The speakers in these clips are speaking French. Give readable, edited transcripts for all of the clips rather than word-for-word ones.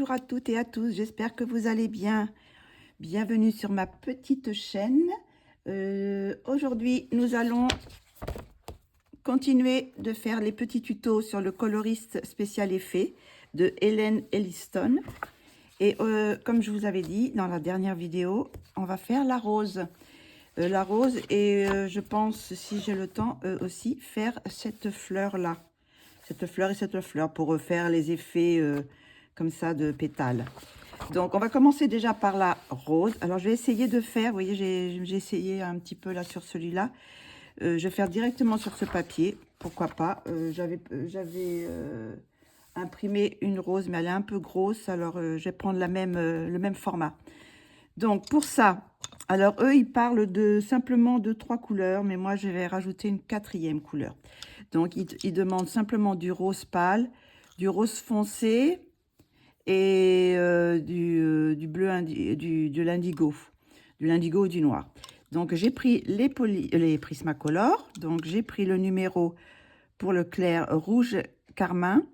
Bonjour à toutes et à tous, j'espère que vous allez bien. Bienvenue sur ma petite chaîne. Aujourd'hui, nous allons continuer de faire les petits tutos sur le coloriste spécial effet de Helen Elliston. Et comme je vous avais dit dans la dernière vidéo, on va faire la rose. La rose et je pense, si j'ai le temps, aussi faire cette fleur-là. Cette fleur et cette fleur pour refaire les effets comme ça de pétales. Donc on va commencer déjà par la rose. Alors je vais essayer de faire, vous voyez, j'ai essayé un petit peu là sur celui-là. Je vais faire directement sur ce papier, pourquoi pas. J'avais imprimé une rose, mais elle est un peu grosse, alors je vais prendre le même format. Donc pour ça, alors eux ils parlent simplement de 3 couleurs, mais moi je vais rajouter une 4e couleur. Donc ils demandent simplement du rose pâle, du rose foncé et du bleu, de l'indigo, du l'indigo ou du noir. Donc j'ai pris les Prismacolor, donc j'ai pris le numéro pour le clair rouge carmin,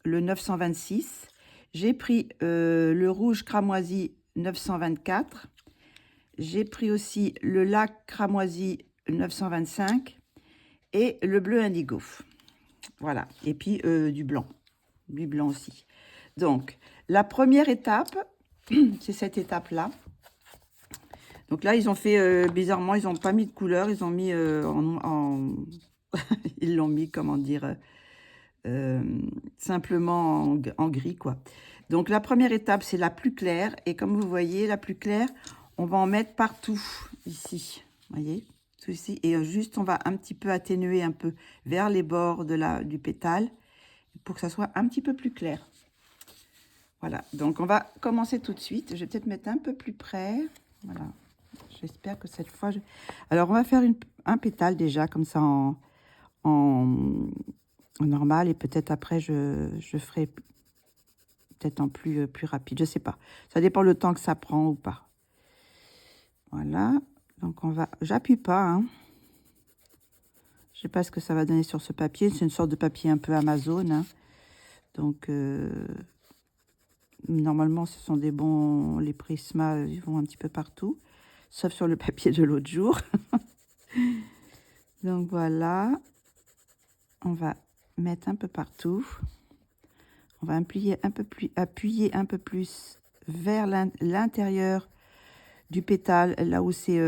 le 926. J'ai pris le rouge cramoisi 924. J'ai pris aussi le lac cramoisi 925 et le bleu indigo. Voilà. Et puis du blanc aussi. Donc, la première étape, c'est cette étape-là. Donc là, ils ont fait, bizarrement, ils n'ont pas mis de couleur, ils ont mis ils l'ont mis, comment dire, simplement en gris, quoi. Donc la première étape, c'est la plus claire. Et comme vous voyez, la plus claire, on va en mettre partout, ici. Vous voyez, tout ici. Et juste, on va un petit peu atténuer un peu vers les bords du pétale pour que ça soit un petit peu plus clair. Voilà, donc on va commencer tout de suite. Je vais peut-être mettre un peu plus près. Voilà, j'espère que cette fois... Alors, on va faire un pétale déjà, comme ça, en normal. Et peut-être après, je ferai peut-être en plus rapide. Je sais pas. Ça dépend le temps que ça prend ou pas. Voilà, donc on va... J'appuie pas, hein. Je sais pas ce que ça va donner sur ce papier. C'est une sorte de papier un peu Amazon, hein. Donc... Normalement, ce sont des bons... Les Prisma, ils vont un petit peu partout. Sauf sur le papier de l'autre jour. Donc, voilà. On va mettre un peu partout. On va appuyer un peu plus vers l'intérieur du pétale. Là où c'est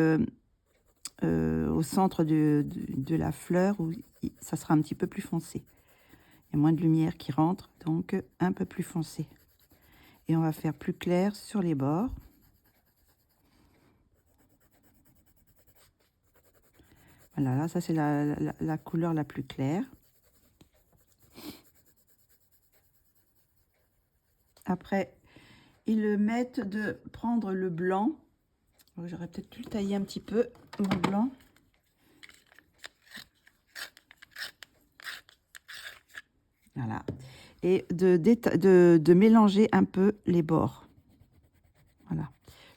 au centre de la fleur. Où ça sera un petit peu plus foncé. Il y a moins de lumière qui rentre. Donc, un peu plus foncé. Et on va faire plus clair sur les bords. Voilà, là, ça c'est la couleur la plus claire. Après, ils le mettent de prendre le blanc. J'aurais peut-être pu le tailler un petit peu, mon blanc. Voilà. Et de mélanger un peu les bords. Voilà.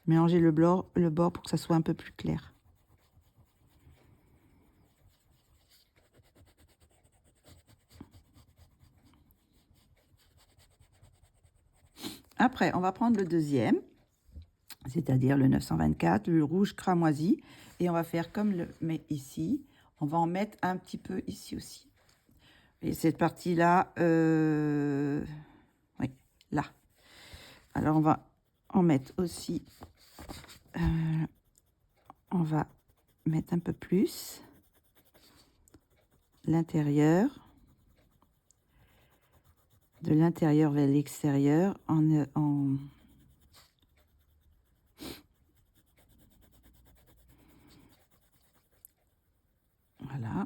Mélanger le bord pour que ça soit un peu plus clair. Après, on va prendre le deuxième, c'est-à-dire le 924, le rouge cramoisi. Et on va faire comme le met ici. On va en mettre un petit peu ici aussi. Et cette partie-là, oui, là. Alors, on va en mettre aussi, on va mettre un peu plus l'intérieur, de l'intérieur vers l'extérieur, voilà.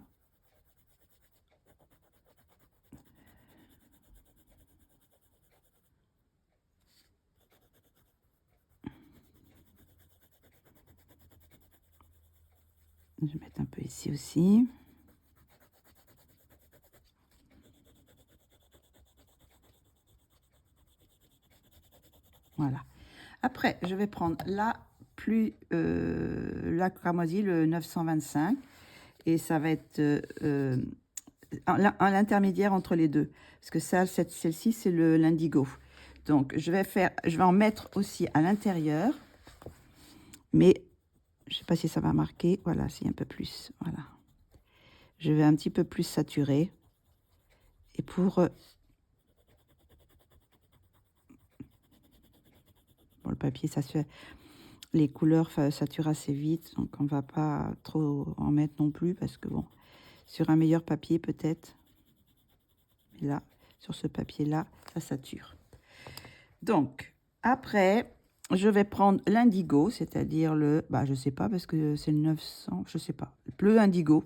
Je vais mettre un peu ici aussi. Voilà. Après, je vais prendre la cramoisi, le 925. Et ça va être l'intermédiaire entre les deux. Parce que celle-ci, c'est l'indigo. Donc, je vais en mettre aussi à l'intérieur. Mais, je ne sais pas si ça va marquer. Voilà, c'est un peu plus. Voilà. Je vais un petit peu plus saturer. Et pour... bon, le papier, ça se fait... Les couleurs saturent assez vite. Donc, on ne va pas trop en mettre non plus. Parce que, bon, sur un meilleur papier, peut-être. Mais là, sur ce papier-là, ça sature. Donc, après, je vais prendre l'indigo, c'est-à-dire le... Bah, je sais pas, parce que c'est le 900, je sais pas. Le indigo.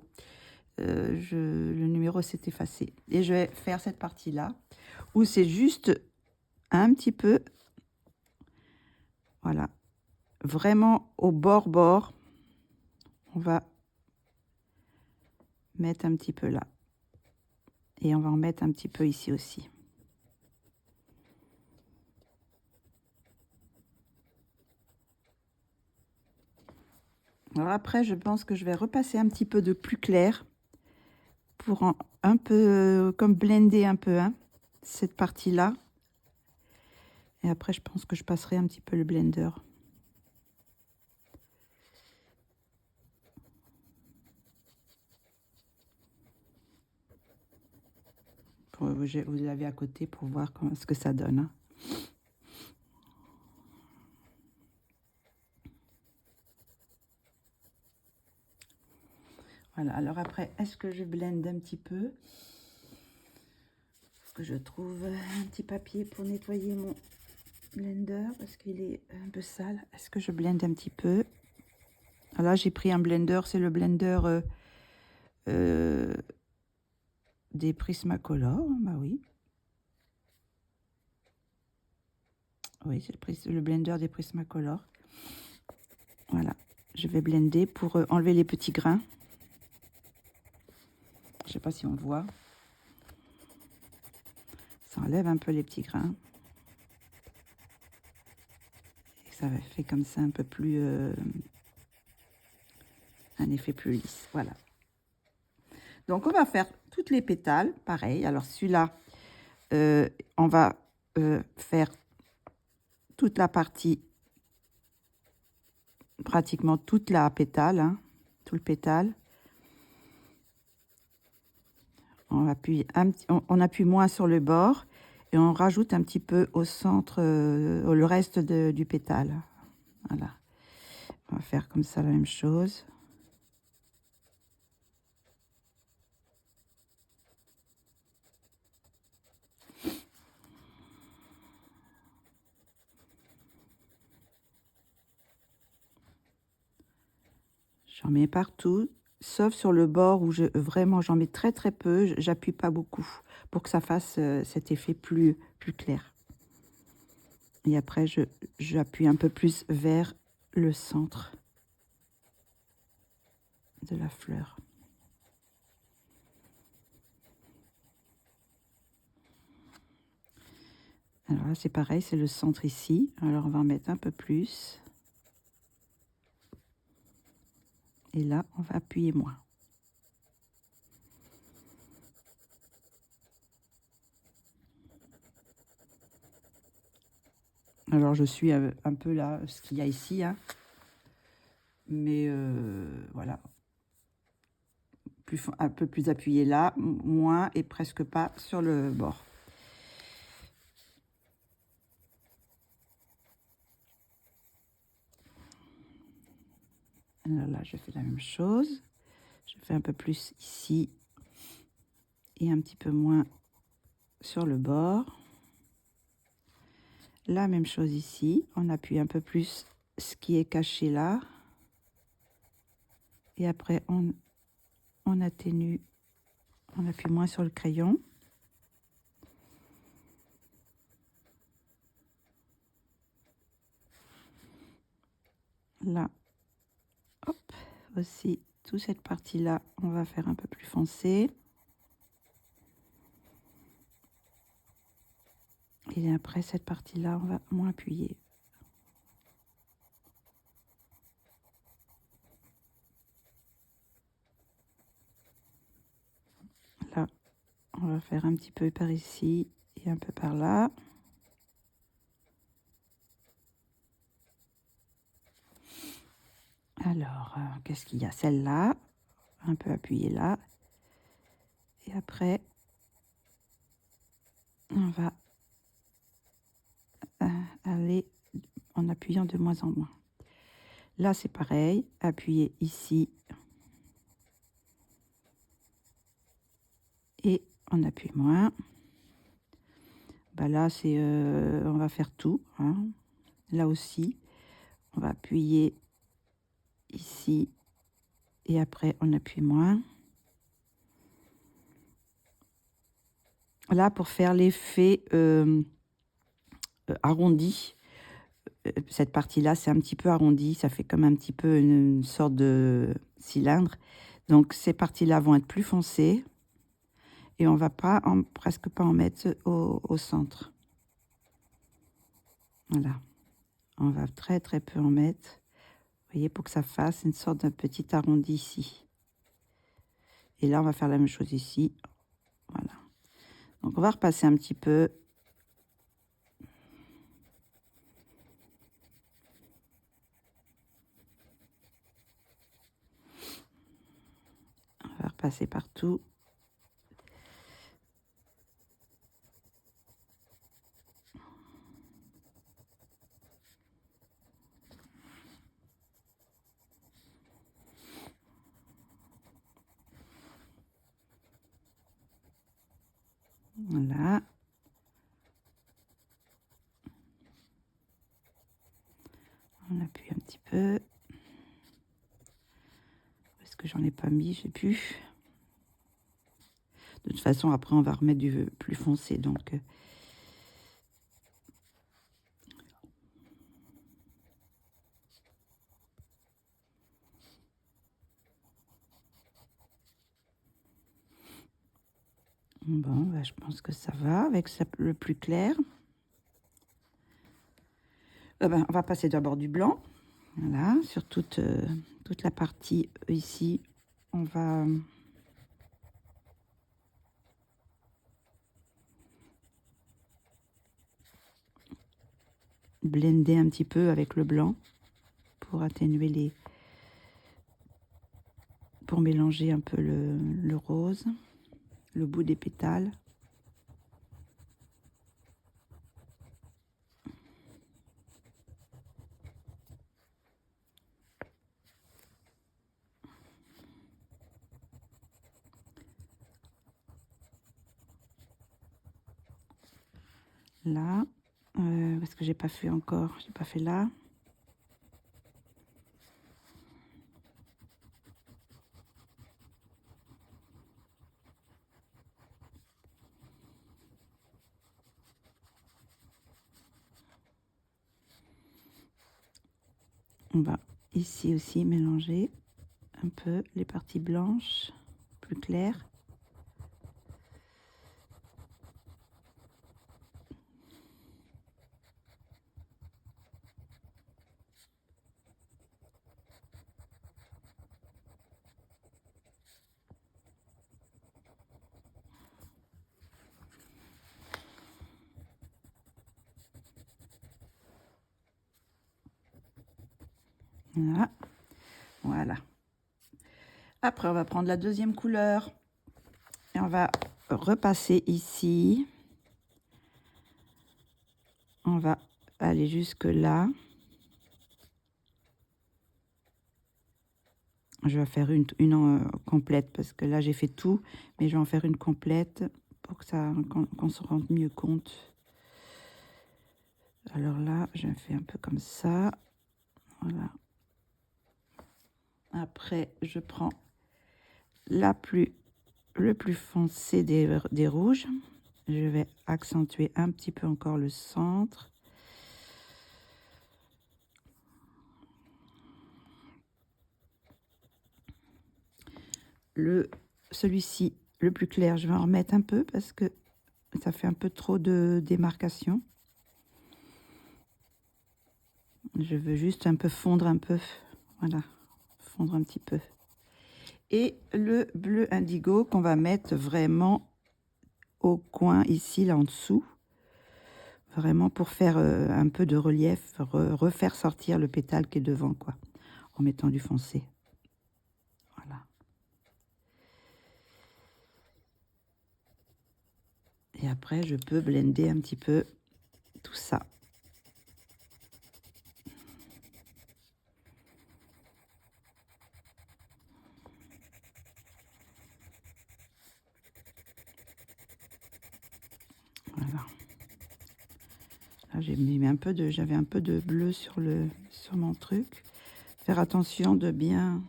Le numéro s'est effacé. Et je vais faire cette partie-là, où c'est juste un petit peu... Voilà. Vraiment au bord. On va mettre un petit peu là. Et on va en mettre un petit peu ici aussi. Alors après, je pense que je vais repasser un petit peu de plus clair pour un peu, comme blender un peu, hein, cette partie-là. Et après, je pense que je passerai un petit peu le blender. Vous l'avez à côté pour voir ce que ça donne. Hein. Voilà, alors après, est-ce que je blende un petit peu? Est-ce que je trouve un petit papier pour nettoyer mon blender parce qu'il est un peu sale? Est-ce que je blende un petit peu? Alors là, j'ai pris un blender, c'est le blender des Prismacolor, bah oui. Oui, c'est le blender des Prismacolor. Voilà, je vais blender pour enlever les petits grains. Je sais pas si on voit. Ça enlève un peu les petits grains. Et ça fait comme ça un peu plus... un effet plus lisse. Voilà. Donc, on va faire toutes les pétales. Pareil. Alors, celui-là, on va faire toute la partie, pratiquement toute la pétale, hein, tout le pétale. On appuie, on appuie moins sur le bord et on rajoute un petit peu au centre, le reste du pétale. Voilà. On va faire comme ça la même chose. J'en mets partout, sauf sur le bord où vraiment j'en mets très peu, j'appuie pas beaucoup pour que ça fasse cet effet plus clair. Et après, j'appuie un peu plus vers le centre de la fleur. Alors là, c'est pareil, c'est le centre ici. Alors, on va en mettre un peu plus. Et là, on va appuyer moins. Alors, je suis un peu là, ce qu'il y a ici. Hein. Mais voilà. Un peu plus appuyé là, moins et presque pas sur le bord. Alors là, je fais la même chose. Je fais un peu plus ici et un petit peu moins sur le bord. La même chose ici. On appuie un peu plus ce qui est caché là. Et après, on atténue. On appuie moins sur le crayon. Là, hop, aussi, toute cette partie-là, on va faire un peu plus foncé. Et après, cette partie-là, on va moins appuyer. Là, on va faire un petit peu par ici et un peu par là. Alors, qu'est-ce qu'il y a? Celle-là, un peu appuyée là. Et après, on va aller en appuyant de moins en moins. Là, c'est pareil, appuyer ici. Et on appuie moins. Bah là, c'est, on va faire tout, hein. Là aussi, on va appuyer ici. Et après, on appuie moins. Là, pour faire l'effet arrondi, cette partie-là, c'est un petit peu arrondi. Ça fait comme un petit peu une sorte de cylindre. Donc, ces parties-là vont être plus foncées. Et on va pas presque pas en mettre au centre. Voilà. On va très très peu en mettre. Vous voyez, pour que ça fasse une sorte de petit arrondi ici. Et là, on va faire la même chose ici. Voilà. Donc, on va repasser un petit peu. On va repasser partout. Voilà. On appuie un petit peu. Est-ce que j'en ai pas mis? Je sais plus. De toute façon, après, on va remettre du plus foncé. Donc, bon, bah, je pense que ça va avec le plus clair. Ben, on va passer d'abord du blanc. Voilà, sur toute la partie ici, on va blender un petit peu avec le blanc pour atténuer les... pour mélanger un peu le rose, le bout des pétales. Là, parce que j'ai pas fait encore, j'ai pas fait là. On va ici aussi mélanger un peu les parties blanches, plus claires. Voilà. Voilà. Après, on va prendre la deuxième couleur et on va repasser ici. On va aller jusque là. Je vais faire une complète parce que là j'ai fait tout, mais je vais en faire une complète pour que ça qu'on se rende mieux compte. Alors là, je fais un peu comme ça. Voilà. Après, je prends le plus foncé des rouges. Je vais accentuer un petit peu encore le centre. Celui-ci, le plus clair, je vais en remettre un peu parce que ça fait un peu trop de démarcation. Je veux juste un peu fondre un peu. Voilà, fondre un petit peu. Et le bleu indigo qu'on va mettre vraiment au coin ici, là en dessous. Vraiment pour faire un peu de relief, refaire sortir le pétale qui est devant, quoi. en mettant du foncé. Voilà. Et après, je peux blender un petit peu tout ça. Voilà. Là, j'avais un peu de bleu sur mon truc. Faire attention de bien.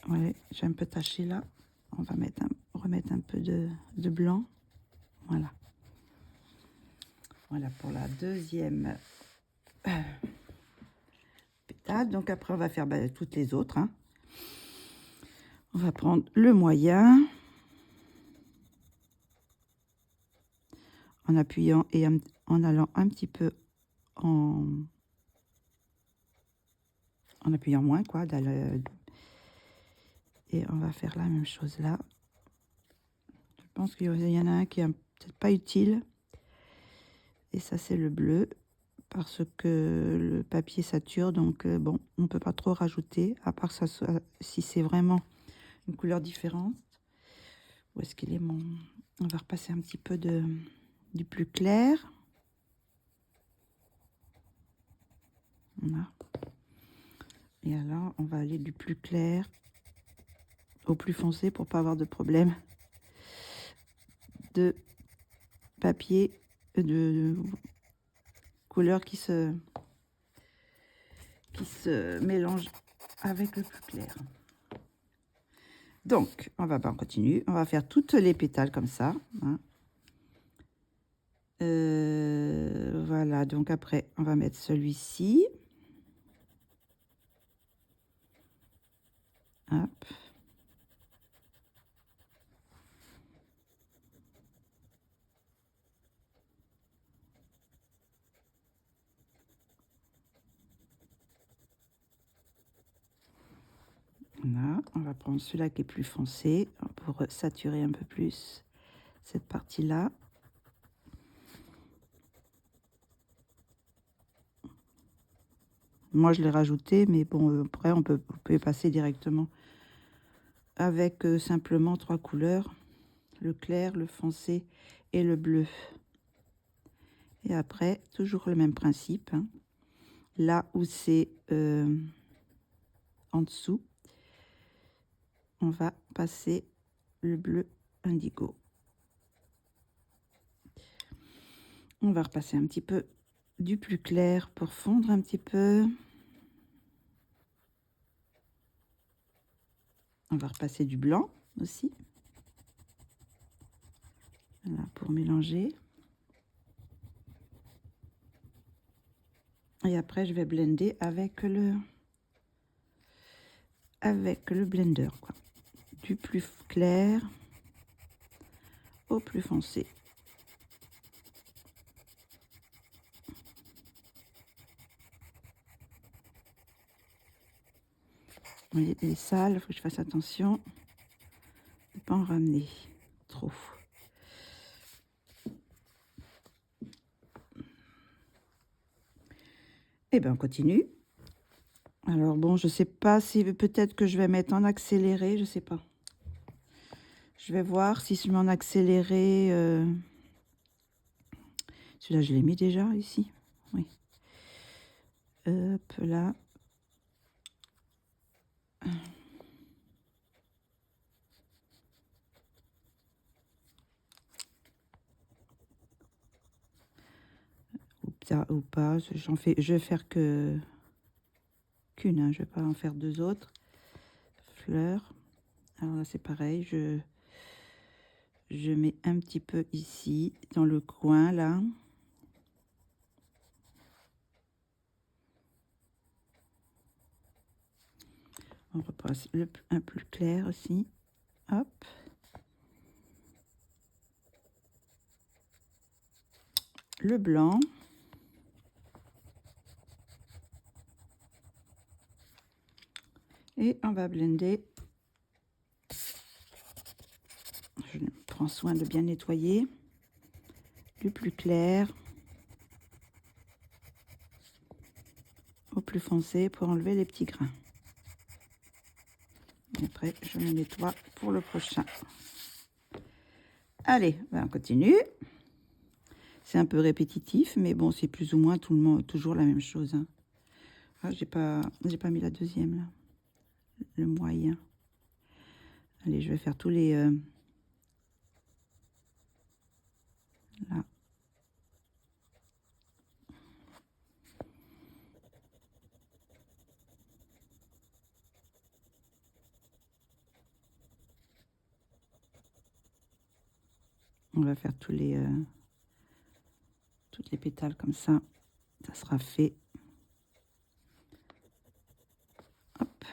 Ouais, j'ai un peu taché là. On va remettre un peu de blanc. Voilà. Voilà pour la deuxième pétale. Donc après, on va faire toutes les autres. Hein. On va prendre le moyen. En appuyant et en allant un petit peu en appuyant moins, quoi. Et on va faire la même chose là. Je pense qu'il y en a un qui est peut-être pas utile. Et ça, c'est le bleu. Parce que le papier sature. Donc, bon, on ne peut pas trop rajouter. À part ça, si c'est vraiment une couleur différente. Où est-ce qu'il est mon... On va repasser un petit peu du plus clair. Voilà. Et alors, on va aller du plus clair au plus foncé pour pas avoir de problème de papier, de couleur qui se mélange avec le plus clair. Donc, on continue. On va faire toutes les pétales comme ça. Hein. Voilà, donc après, on va mettre celui-ci. Hop. Là, on va prendre celui-là qui est plus foncé pour saturer un peu plus cette partie-là. Moi, je l'ai rajouté, mais bon, après, vous pouvez passer directement avec simplement 3 couleurs. Le clair, le foncé et le bleu. Et après, toujours le même principe. Hein. Là où c'est en dessous, on va passer le bleu indigo. On va repasser un petit peu du plus clair pour fondre un petit peu. On va repasser du blanc aussi. Voilà, pour mélanger. Et après, je vais blender avec le blender, quoi. Du plus clair au plus foncé. Il est sale, il faut que je fasse attention de ne pas en ramener trop. Et bien, on continue. Alors bon, je sais pas si peut-être que je vais mettre en accéléré, je sais pas. Je vais voir si je mets en accéléré. Celui-là, je l'ai mis déjà ici. Oui. Hop là. Ou pas, je vais faire qu'une, hein, je vais pas en faire 2 autres fleurs. Alors là, c'est pareil, je mets un petit peu ici dans le coin là. On repasse un plus clair aussi. Hop. Le blanc. Et on va blender. Je prends soin de bien nettoyer. Du plus clair. plus foncé pour enlever les petits grains. Et après, je me nettoie pour le prochain. Allez, ben on continue. C'est un peu répétitif, mais bon, c'est plus ou moins toujours la même chose. Hein. Ah, j'ai pas mis la deuxième, là. Le moyen. Allez, je vais faire tous les... là. On va faire toutes les pétales comme ça. Ça sera fait. Hop.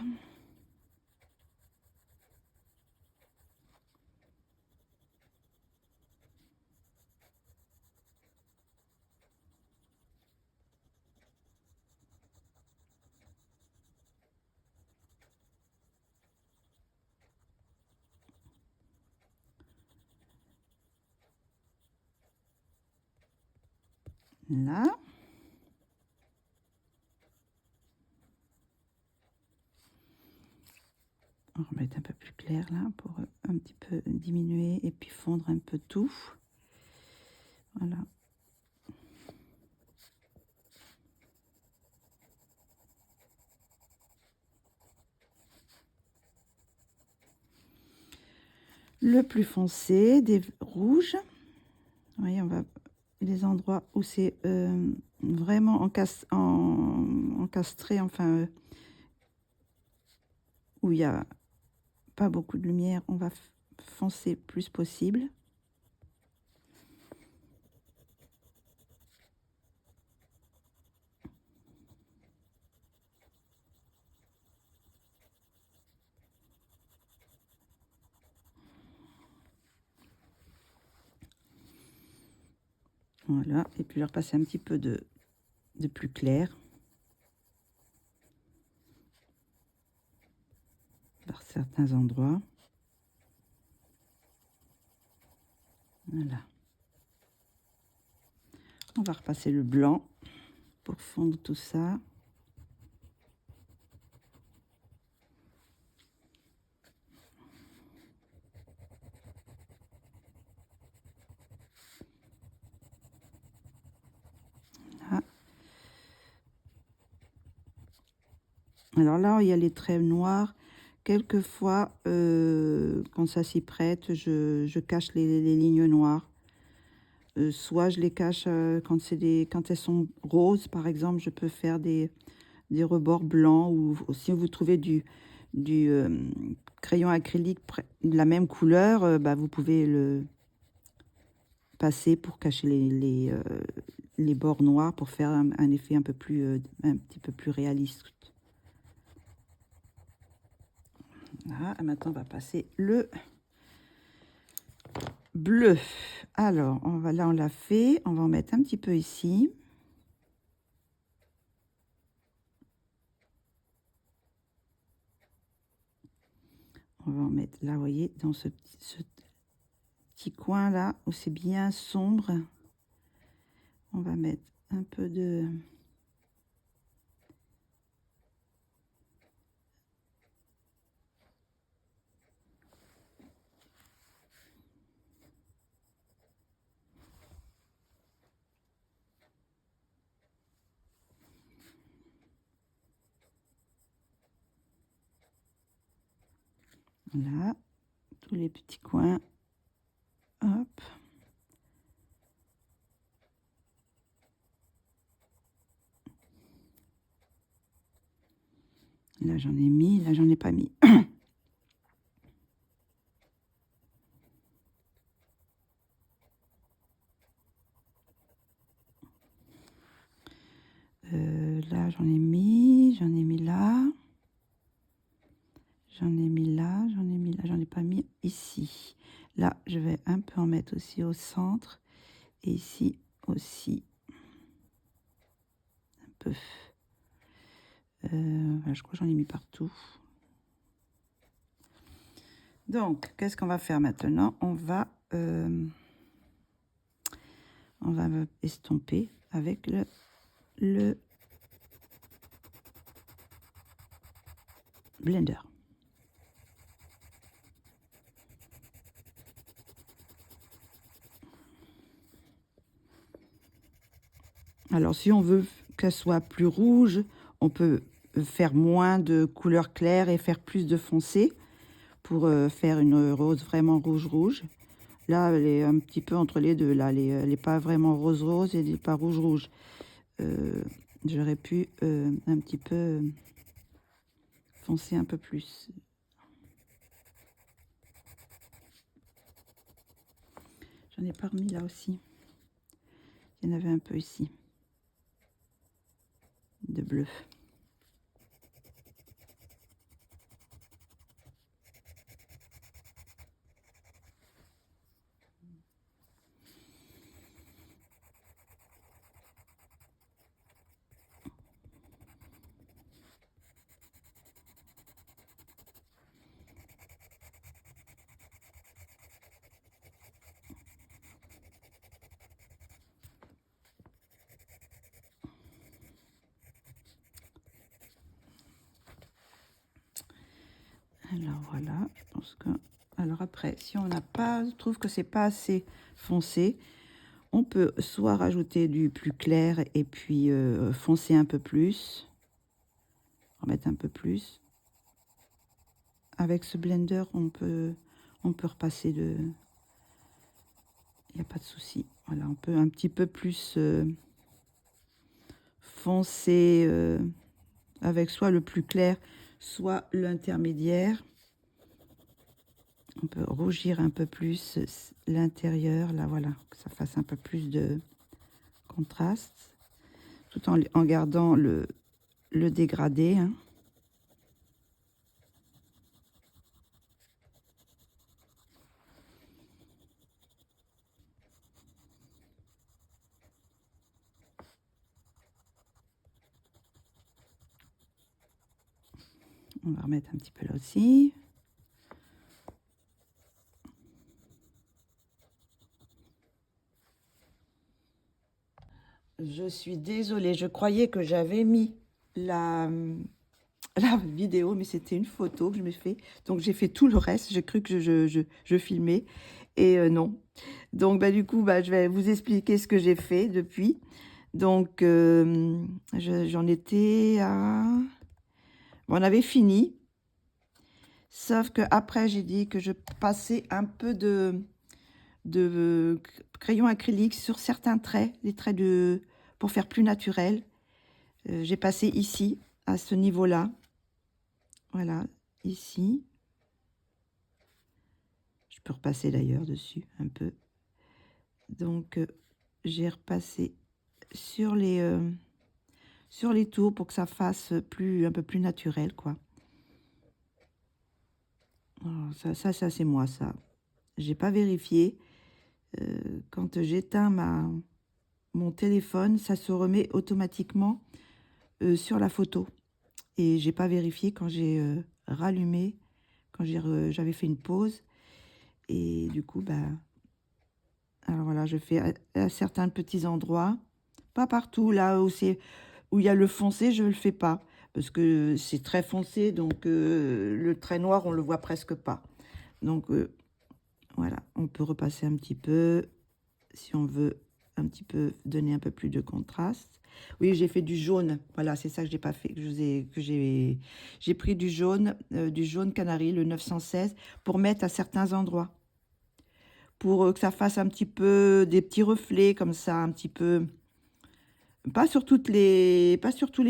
Là. On va remettre un peu plus clair là pour un petit peu diminuer et puis fondre un peu tout. Voilà. Le plus foncé, des rouges. Vous voyez, on va les endroits où c'est vraiment encastré, enfin, où il n'y a pas beaucoup de lumière, on va foncer le plus possible. Voilà, et puis je vais repasser un petit peu de plus clair. Par certains endroits. Voilà. On va repasser le blanc pour fondre tout ça. Voilà. Alors là, il y a les traits noirs. Quelquefois, quand ça s'y prête, je cache les lignes noires. Soit je les cache quand elles sont roses, par exemple, je peux faire des rebords blancs, ou si vous trouvez du crayon acrylique de la même couleur, bah, vous pouvez le passer pour cacher les bords noirs pour faire un effet un petit peu plus réaliste. Voilà, et maintenant on va passer le bleu. Alors, là on l'a fait, on va en mettre un petit peu ici. On va en mettre là, vous voyez, dans ce petit coin là où c'est bien sombre. On va mettre un peu de... Là, tous les petits coins. Hop. Là, j'en ai mis, là, j'en ai pas mis. Là, j'en ai mis là. J'en ai mis là, j'en ai mis là, j'en ai pas mis ici. Là, je vais un peu en mettre aussi au centre. Et ici aussi. Un peu. Voilà, je crois que j'en ai mis partout. Donc, qu'est-ce qu'on va faire maintenant? On va estomper avec le blender. Alors, si on veut qu'elle soit plus rouge, on peut faire moins de couleur claire et faire plus de foncé pour faire une rose vraiment rouge-rouge. Là, elle est un petit peu entre les deux. Là, elle est pas vraiment rose-rose et elle n'est pas rouge-rouge. J'aurais pu un petit peu foncer un peu plus. J'en ai pas remis là aussi. Il y en avait un peu ici. De bleu. Alors voilà, je pense que... Alors après, si on n'a pas, trouve que c'est pas assez foncé, on peut soit rajouter du plus clair et puis foncer un peu plus, remettre un peu plus. Avec ce blender, on peut repasser de... Il n'y a pas de souci. Voilà, on peut un petit peu plus foncer avec soit le plus clair, soit l'intermédiaire. On peut rougir un peu plus l'intérieur, là voilà, que ça fasse un peu plus de contraste, tout en gardant le dégradé. Hein. On va remettre un petit peu là aussi. Je suis désolée, je croyais que j'avais mis la vidéo, mais c'était une photo que je me fais. Donc j'ai fait tout le reste, j'ai cru que je filmais, et non. Donc bah, du coup, bah, je vais vous expliquer ce que j'ai fait depuis. Donc j'en étais à... Bon, on avait fini, sauf que après j'ai dit que je passais un peu de crayon acrylique sur certains traits, les traits pour faire plus naturel. J'ai passé ici, à ce niveau-là. Voilà, ici. Je peux repasser d'ailleurs dessus un peu. Donc, j'ai repassé sur les tours pour que ça fasse un peu plus naturel, quoi. Alors, ça c'est moi, ça. J'ai pas vérifié. Quand j'éteins mon téléphone, ça se remet automatiquement sur la photo. Et j'ai pas vérifié quand j'ai rallumé, quand j'avais fait une pause. Et du coup, bah, alors voilà, je fais à certains petits endroits, pas partout, là où il y a le foncé, je ne le fais pas, parce que c'est très foncé, donc le trait noir, on le voit presque pas. Donc voilà, on peut repasser un petit peu, si on veut un petit peu donner un peu plus de contraste. Oui, j'ai fait du jaune, voilà, c'est ça que j'ai pas fait, j'ai pris du jaune canari, le 916, pour mettre à certains endroits. Pour que ça fasse un petit peu des petits reflets comme ça, un petit peu, pas sur tous les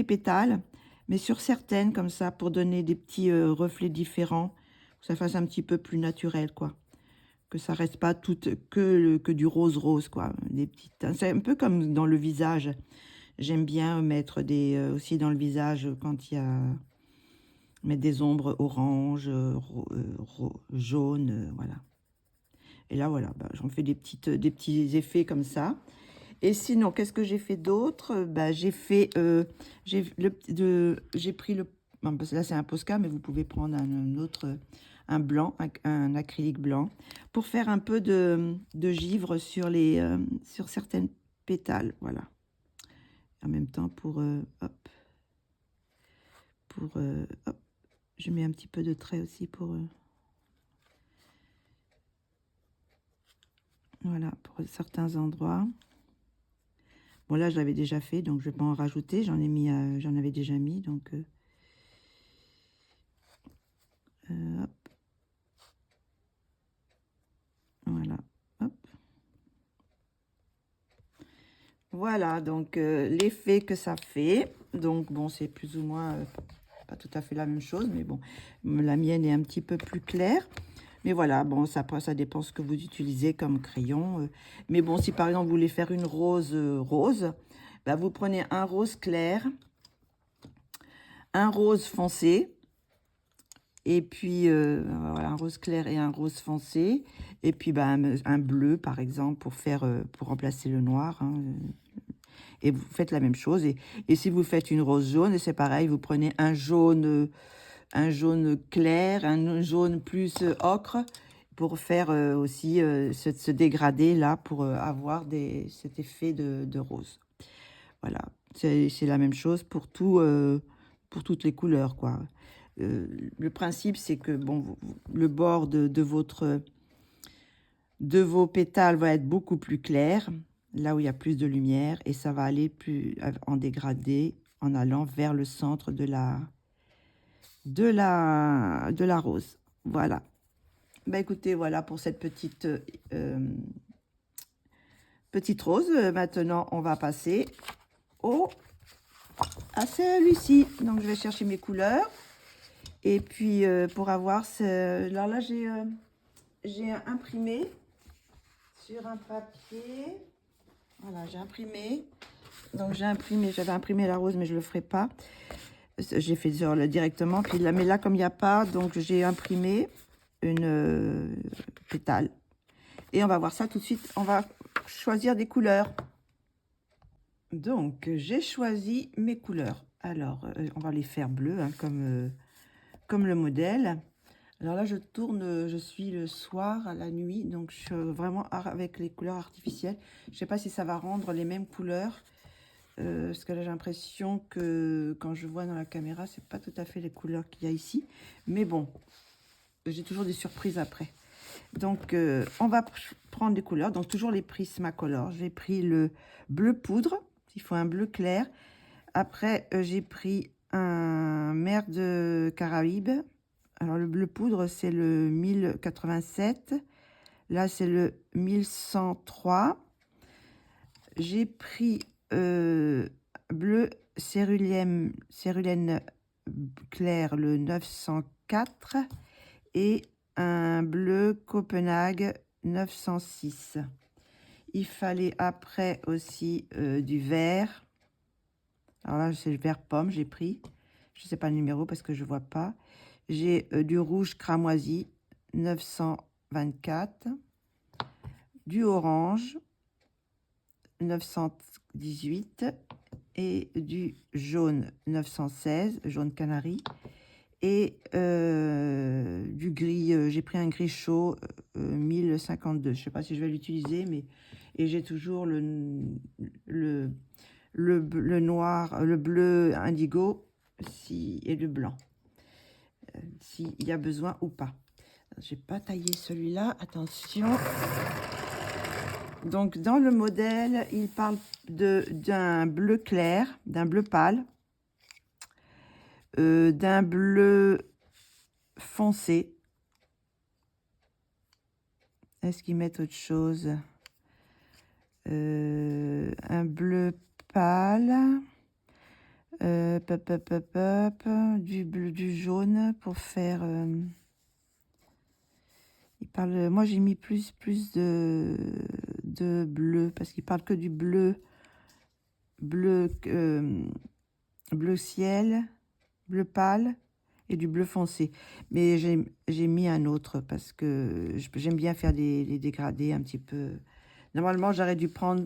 pétales, mais sur certaines comme ça, pour donner des petits reflets différents, que ça fasse un petit peu plus naturel, quoi. Que ça reste pas tout que du rose quoi. Des petites, c'est un peu comme dans le visage. J'aime bien mettre aussi dans le visage quand il y a mettre des ombres orange, jaune, voilà. Et là, voilà, bah, j'en fais des petits effets comme ça. Et sinon, qu'est-ce que j'ai fait d'autre? Bah, j'ai pris le... Bon, parce que là, c'est un Posca, mais vous pouvez prendre un autre, un blanc, un acrylique blanc, pour faire un peu de givre sur certaines pétales, voilà. En même temps, hop, hop, Je mets un petit peu de trait aussi pour... voilà, pour certains endroits. Bon, là, je l'avais déjà fait, donc je vais pas en rajouter. J'en ai mis, j'en avais déjà mis, donc... hop. Voilà, hop. Voilà, donc l'effet que ça fait. Donc, bon, c'est plus ou moins pas tout à fait la même chose, mais bon, la mienne est un petit peu plus claire. Mais voilà, bon, ça dépend ce que vous utilisez comme crayon. Mais bon, si par exemple vous voulez faire une rose rose, bah, vous prenez un rose clair, un rose foncé, et puis voilà, un rose clair et un rose foncé, et puis bah, un bleu par exemple pour faire pour remplacer le noir. Hein, et vous faites la même chose. Et si vous faites une rose jaune, c'est pareil, vous prenez un jaune clair, un jaune plus ocre, pour faire aussi ce dégradé là, pour avoir cet effet de rose. Voilà, c'est la même chose pour pour toutes les couleurs, quoi. Le principe, c'est que bon, le bord de vos pétales va être beaucoup plus clair, là où il y a plus de lumière, et ça va aller plus en dégradé en allant vers le centre de la rose. Voilà. Bah écoutez, voilà pour cette petite rose. Maintenant, on va passer à celui-ci. Donc, je vais chercher mes couleurs. Et puis, pour avoir alors là, j'ai imprimé sur un papier. Voilà, j'ai imprimé. Donc, j'avais imprimé la rose, mais je ne le ferai pas. J'ai fait directement. Puis là, mais là, comme il n'y a pas, donc j'ai imprimé une pétale. Et on va voir ça tout de suite. On va choisir des couleurs. Donc, j'ai choisi mes couleurs. Alors, on va les faire bleues, hein, comme le modèle. Alors là, je tourne, je suis le soir, à la nuit, donc je suis vraiment avec les couleurs artificielles. Je ne sais pas si ça va rendre les mêmes couleurs, parce que là, j'ai l'impression que quand je vois dans la caméra, c'est pas tout à fait les couleurs qu'il y a ici. Mais bon, j'ai toujours des surprises après. Donc, on va prendre des couleurs. Donc, toujours les Prismacolor. J'ai pris le bleu poudre. Il faut un bleu clair. Après, j'ai pris un mer de Caraïbes. Alors, le bleu poudre, c'est le 1087. Là, c'est le 1103. J'ai pris bleu cérulène clair, le 904. Et un bleu Copenhague 906. Il fallait après aussi du vert. Alors là, c'est le vert pomme, j'ai pris. Je ne sais pas le numéro parce que je ne vois pas. J'ai du rouge cramoisi 924. Du orange 918. Et du jaune 916, jaune canari. Et du gris, j'ai pris un gris chaud 1052. Je ne sais pas si je vais l'utiliser, mais et j'ai toujours le noir, le bleu indigo et le blanc, s'il y a besoin ou pas. Je n'ai pas taillé celui-là, attention. Donc, dans le modèle, il parle d'un bleu clair, d'un bleu pâle, d'un bleu foncé. Est-ce qu'ils mettent autre chose? Un bleu pâle, du bleu, du jaune pour faire. Il parle. Moi, j'ai mis plus de bleu parce qu'il parle que du bleu, bleu ciel, bleu pâle et du bleu foncé. Mais j'ai mis un autre parce que j'aime bien faire des dégradés un petit peu. Normalement, j'aurais dû prendre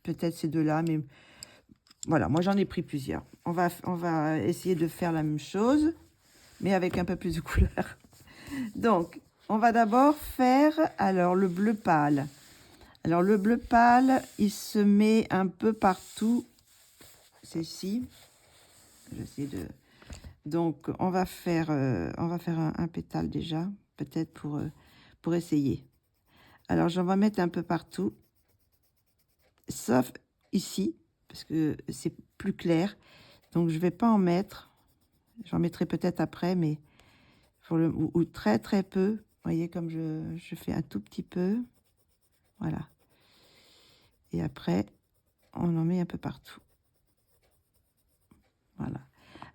peut-être ces deux-là, mais voilà, moi j'en ai pris plusieurs. On va essayer de faire la même chose, mais avec un peu plus de couleur. Donc, on va d'abord faire alors le bleu pâle. Alors, le bleu pâle, il se met un peu partout. C'est ici. J'essaie Donc, on va faire un pétale déjà, peut-être pour essayer. Alors, j'en vais mettre un peu partout, sauf ici, parce que c'est plus clair. Donc, je vais pas en mettre. J'en mettrai peut-être après, mais pour ou très très peu. Vous voyez comme je fais un tout petit peu. Voilà. Et après, on en met un peu partout. Voilà.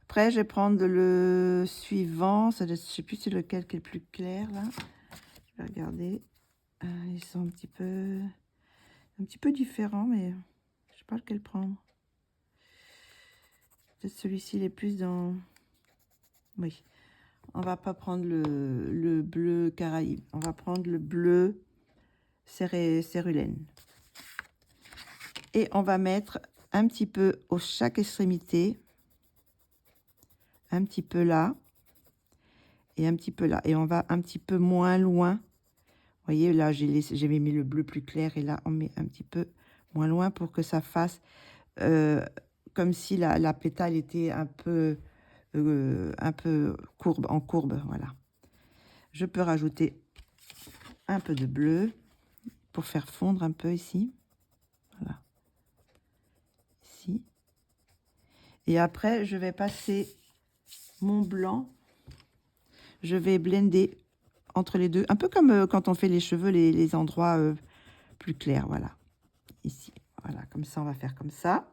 Après, je vais prendre le suivant. Je ne sais plus c'est lequel qui est le plus clair, là. Je vais regarder. Ils sont un petit peu différents, mais je ne sais pas lequel prendre. Peut-être celui-ci, il est plus dans... Oui. On va pas prendre le bleu Caraïbe. On va prendre le bleu cérulène. Et on va mettre un petit peu au chaque extrémité. Un petit peu là. Et un petit peu là. Et on va un petit peu moins loin. Vous voyez, là, j'ai mis le bleu plus clair. Et là, on met un petit peu moins loin pour que ça fasse comme si la pétale était un peu courbe, en courbe. Voilà. Je peux rajouter un peu de bleu pour faire fondre un peu ici. Voilà. Ici. Et après, je vais passer mon blanc. Je vais blender entre les deux. Un peu comme quand on fait les cheveux, les endroits plus clairs. Voilà. Ici. Voilà. Comme ça, on va faire comme ça.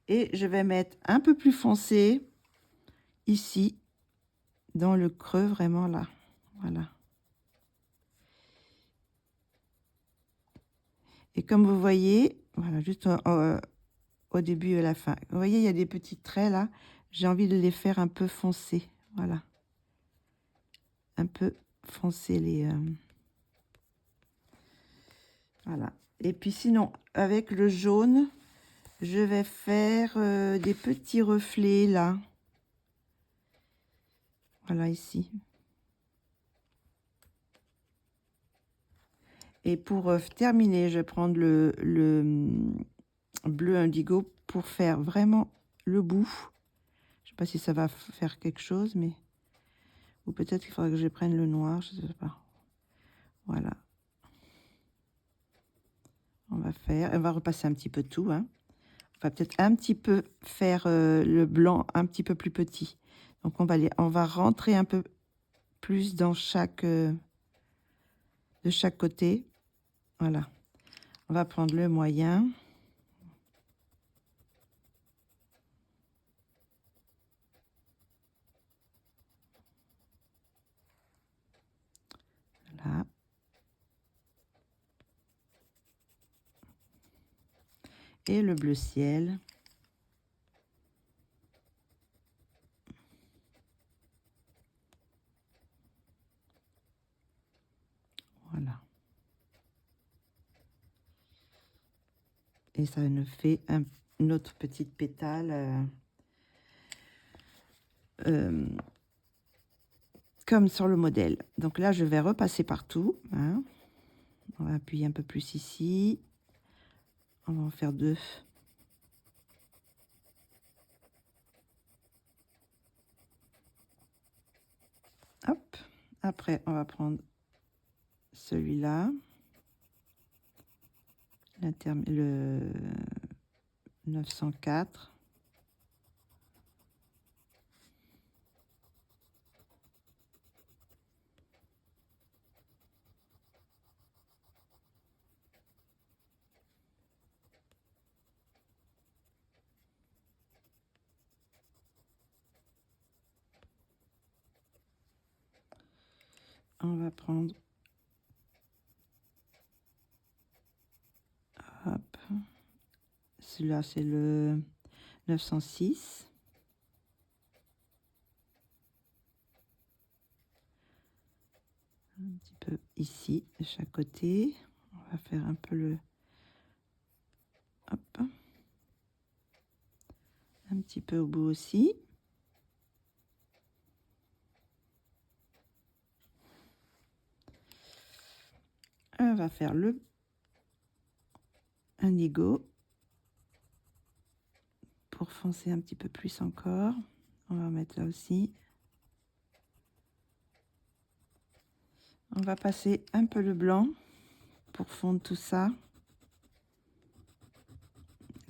Et je vais mettre un peu plus foncé ici, dans le creux, vraiment là. Voilà. Et comme vous voyez, voilà, juste au début et à la fin. Vous voyez, il y a des petits traits là. J'ai envie de les faire un peu foncés. Voilà. Un peu foncés les... Voilà. Et puis sinon, avec le jaune, je vais faire des petits reflets là. Voilà, ici. Et pour terminer, je vais prendre le bleu indigo pour faire vraiment le bout. Je sais pas si ça va faire quelque chose, mais... Ou peut-être qu'il faudra que je prenne le noir, je sais pas. Voilà. On va repasser un petit peu tout. Hein. On va peut-être un petit peu faire le blanc un petit peu plus petit. Donc on va rentrer un peu plus dans de chaque côté. Voilà. On va prendre le moyen. Voilà. Et le bleu ciel. Voilà. Et ça nous fait une autre petite pétale comme sur le modèle. Donc là, je vais repasser partout. Hein. On va appuyer un peu plus ici. On va en faire deux. Hop. Après, on va prendre celui-là. Le 904. On va prendre, hop, celui-là c'est le 906. Un petit peu ici, de chaque côté. On va faire un peu le... Hop. Un petit peu au bout aussi. On va faire le indigo pour foncer un petit peu plus encore. On va mettre là aussi. On va passer un peu le blanc pour fondre tout ça.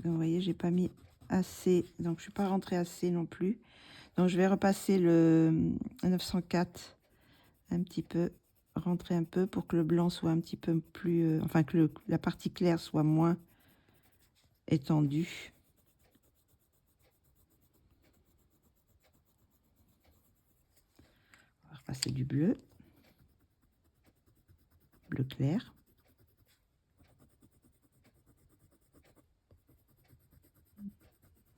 Vous voyez, j'ai pas mis assez, donc je suis pas rentrée assez non plus. Donc je vais repasser le 904 un petit peu, rentrer un peu pour que le blanc soit un petit peu plus, enfin que la partie claire soit moins étendue. On va repasser du bleu clair.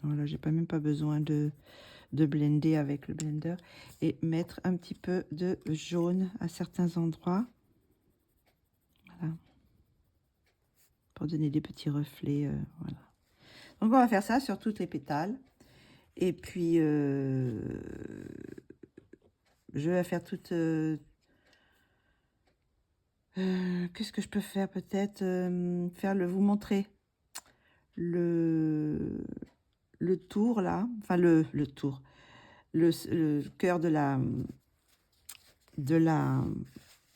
Voilà, j'ai même pas besoin de blender avec le blender, et mettre un petit peu de jaune à certains endroits. Voilà. Pour donner des petits reflets. Voilà. Donc on va faire ça sur toutes les pétales. Et puis je vais faire toute... qu'est-ce que je peux faire? Peut-être vous montrer le tour là, enfin le tour, le cœur de la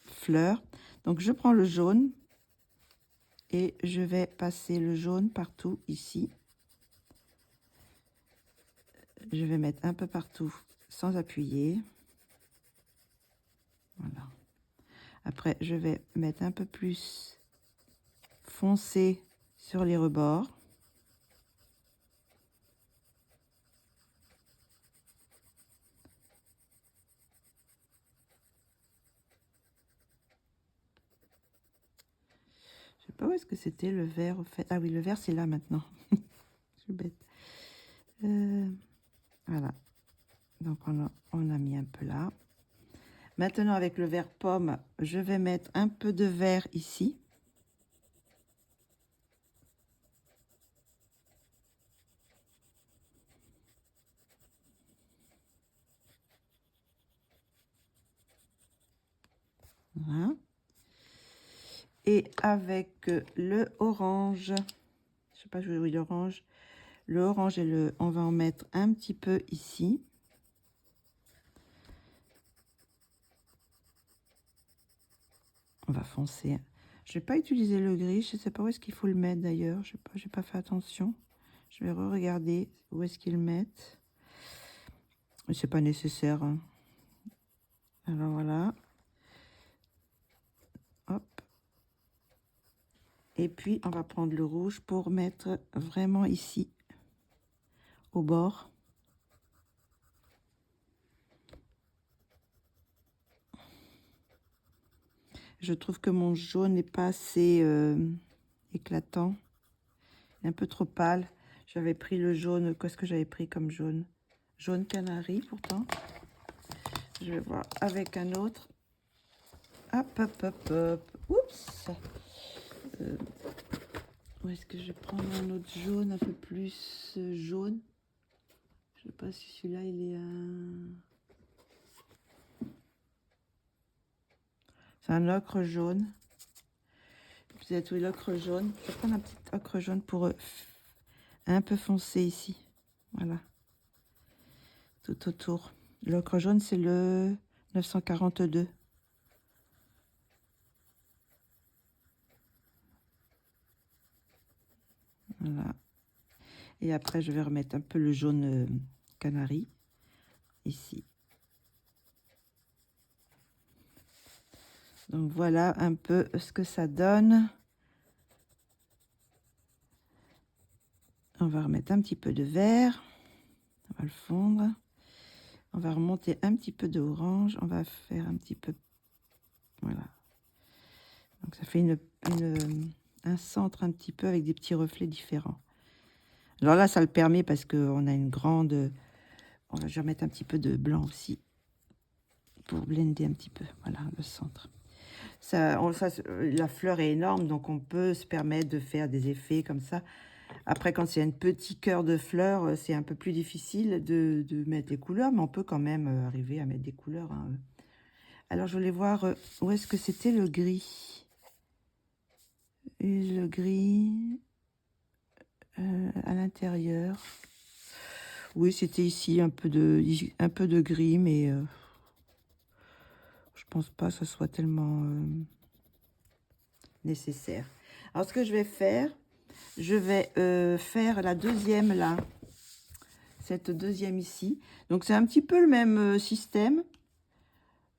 fleur. Donc je prends le jaune et je vais passer le jaune partout ici. Je vais mettre un peu partout sans appuyer. Voilà. Après, je vais mettre un peu plus foncé sur les rebords. Je sais pas où est-ce que c'était le vert au fait. Ah oui, le vert c'est là maintenant. Je suis bête. Voilà. Donc on a mis un peu là. Maintenant avec le vert pomme, je vais mettre un peu de vert ici. Voilà. Et avec le orange, je sais pas, je oui, l'orange. Le orange et on va en mettre un petit peu ici. On va foncer. Je vais pas utiliser le gris, je sais pas où est-ce qu'il faut le mettre d'ailleurs. Je sais pas, j'ai pas fait attention. Je vais re-regarder où est-ce qu'ils le mettent. Mais c'est pas nécessaire. Hein. Alors voilà. Hop. Et puis on va prendre le rouge pour mettre vraiment ici, au bord. Je trouve que mon jaune n'est pas assez éclatant. Il est un peu trop pâle. J'avais pris le jaune. Qu'est-ce que j'avais pris comme jaune? Jaune canari pourtant. Je vais voir avec un autre. Hop, hop, hop, hop. Oups. Où est-ce que je vais prendre un autre jaune un peu plus jaune? Je sais pas si celui-là il est c'est un ocre jaune. Vous avez trouvé l'ocre jaune. Je vais prendre un petit ocre jaune pour un peu foncer ici. Voilà. Tout autour. L'ocre jaune, c'est le 942. Voilà. Et après, je vais remettre un peu le jaune canari ici. Donc voilà un peu ce que ça donne. On va remettre un petit peu de vert. On va le fondre. On va remonter un petit peu d'orange. On va faire un petit peu... Voilà. Donc ça fait un centre un petit peu avec des petits reflets différents. Alors là, ça le permet parce qu'on a une grande... Je vais remettre un petit peu de blanc aussi pour blender un petit peu. Voilà, le centre. La fleur est énorme, donc on peut se permettre de faire des effets comme ça. Après, quand c'est un petit cœur de fleurs, c'est un peu plus difficile de mettre des couleurs, mais on peut quand même arriver à mettre des couleurs. Hein. Alors, je voulais voir où est-ce que c'était le gris. Et le gris à l'intérieur. Oui, c'était ici un peu de gris, mais je pense pas que ce soit tellement nécessaire. Alors, ce que je vais faire, je vais faire la deuxième là, cette deuxième ici. Donc, c'est un petit peu le même système.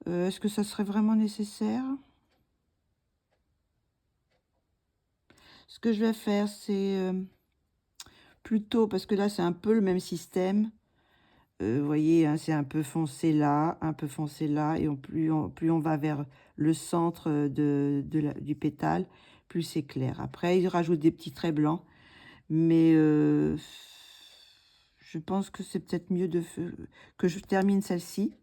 Est-ce que ça serait vraiment nécessaire? Ce que je vais faire, c'est plutôt, parce que là, c'est un peu le même système. Vous voyez, hein, c'est un peu foncé là, un peu foncé là, et plus on va vers le centre du pétale, plus c'est clair. Après, il rajoute des petits traits blancs, mais je pense que c'est peut-être mieux que je termine celle-ci.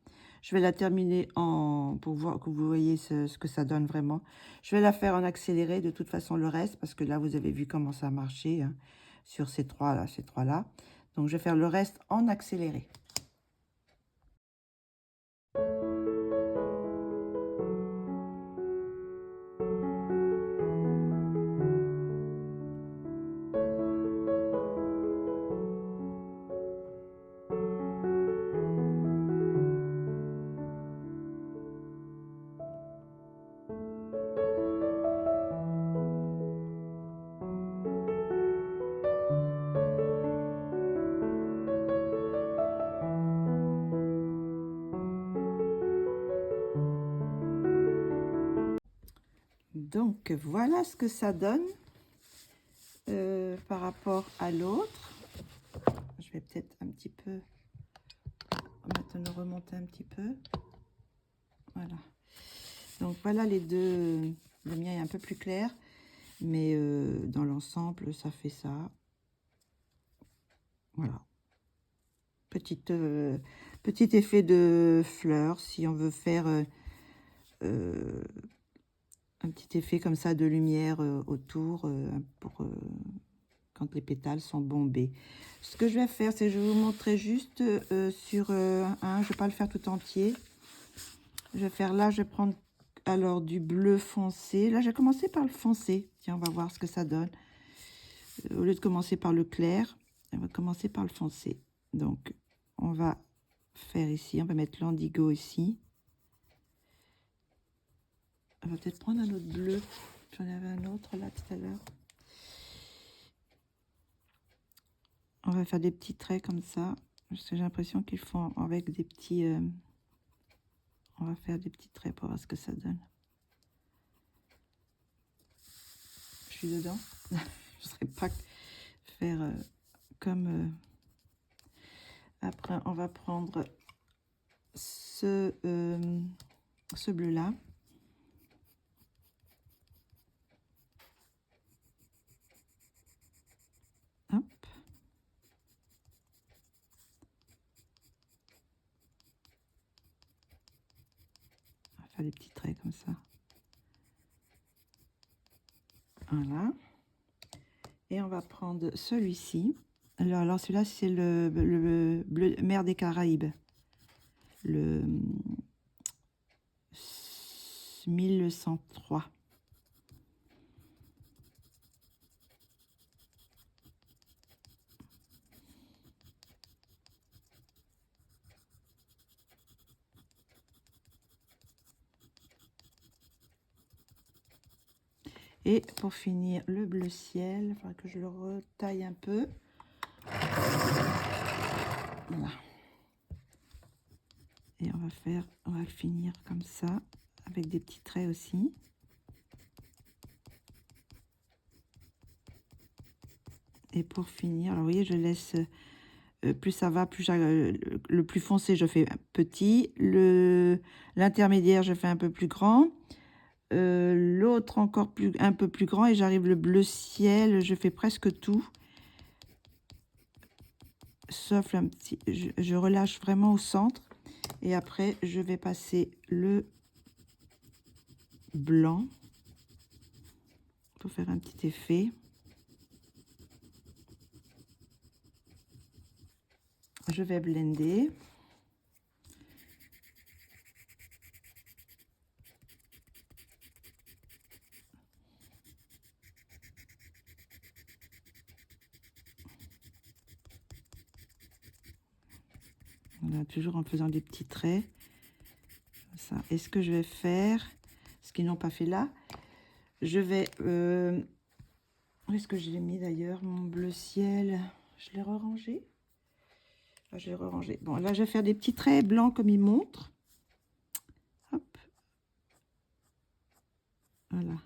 Je vais la terminer pour voir que vous voyez ce que ça donne vraiment. Je vais la faire en accéléré de toute façon le reste, parce que là, vous avez vu comment ça a marché hein, sur ces trois-là, ces trois-là. Donc, je vais faire le reste en accéléré. Donc, voilà ce que ça donne par rapport à l'autre. Je vais peut-être un petit peu maintenant remonter un petit peu. Voilà. Donc, voilà les deux. Le mien est un peu plus clair, mais dans l'ensemble, ça fait ça. Voilà. Petit effet de fleurs, si on veut faire un petit effet comme ça de lumière autour pour quand les pétales sont bombés. Ce que je vais faire, c'est que je vais vous montrer juste sur un. Je vais pas le faire tout entier. Je vais faire là, je vais prendre alors du bleu foncé. Là, j'ai commencé par le foncé. Tiens, on va voir ce que ça donne. Au lieu de commencer par le clair, on va commencer par le foncé. Donc, on va faire ici, on va mettre l'indigo ici. On va peut-être prendre un autre bleu. J'en avais un autre là tout à l'heure. On va faire des petits traits comme ça. Parce que j'ai l'impression qu'ils font avec des petits... on va faire des petits traits pour voir ce que ça donne. Je suis dedans. Je ne saurais pas faire comme... Après, on va prendre ce bleu-là. Hop. On va faire des petits traits comme ça. Voilà. Et on va prendre celui-ci. Alors celui-là, c'est le bleu mer des Caraïbes. Le 1103. Et pour finir, le bleu ciel, il faudra que je le retaille un peu. Voilà. Et on va finir comme ça, avec des petits traits aussi. Et pour finir, alors vous voyez, je laisse, plus ça va, plus le plus foncé, je fais petit. L'intermédiaire, je fais un peu plus grand. L'autre encore un peu plus grand, et j'arrive le bleu ciel, je fais presque tout. Sauf un petit, je relâche vraiment au centre. Et après, je vais passer le blanc pour faire un petit effet. Je vais blender. Voilà, toujours en faisant des petits traits. Ça. Et ce que je vais faire, ce qu'ils n'ont pas fait là, je vais... où est-ce que je l'ai mis d'ailleurs, mon bleu ciel? Je l'ai rangé. Ah, je l'ai rangé. Bon, là, je vais faire des petits traits blancs comme il montre. Hop. Voilà.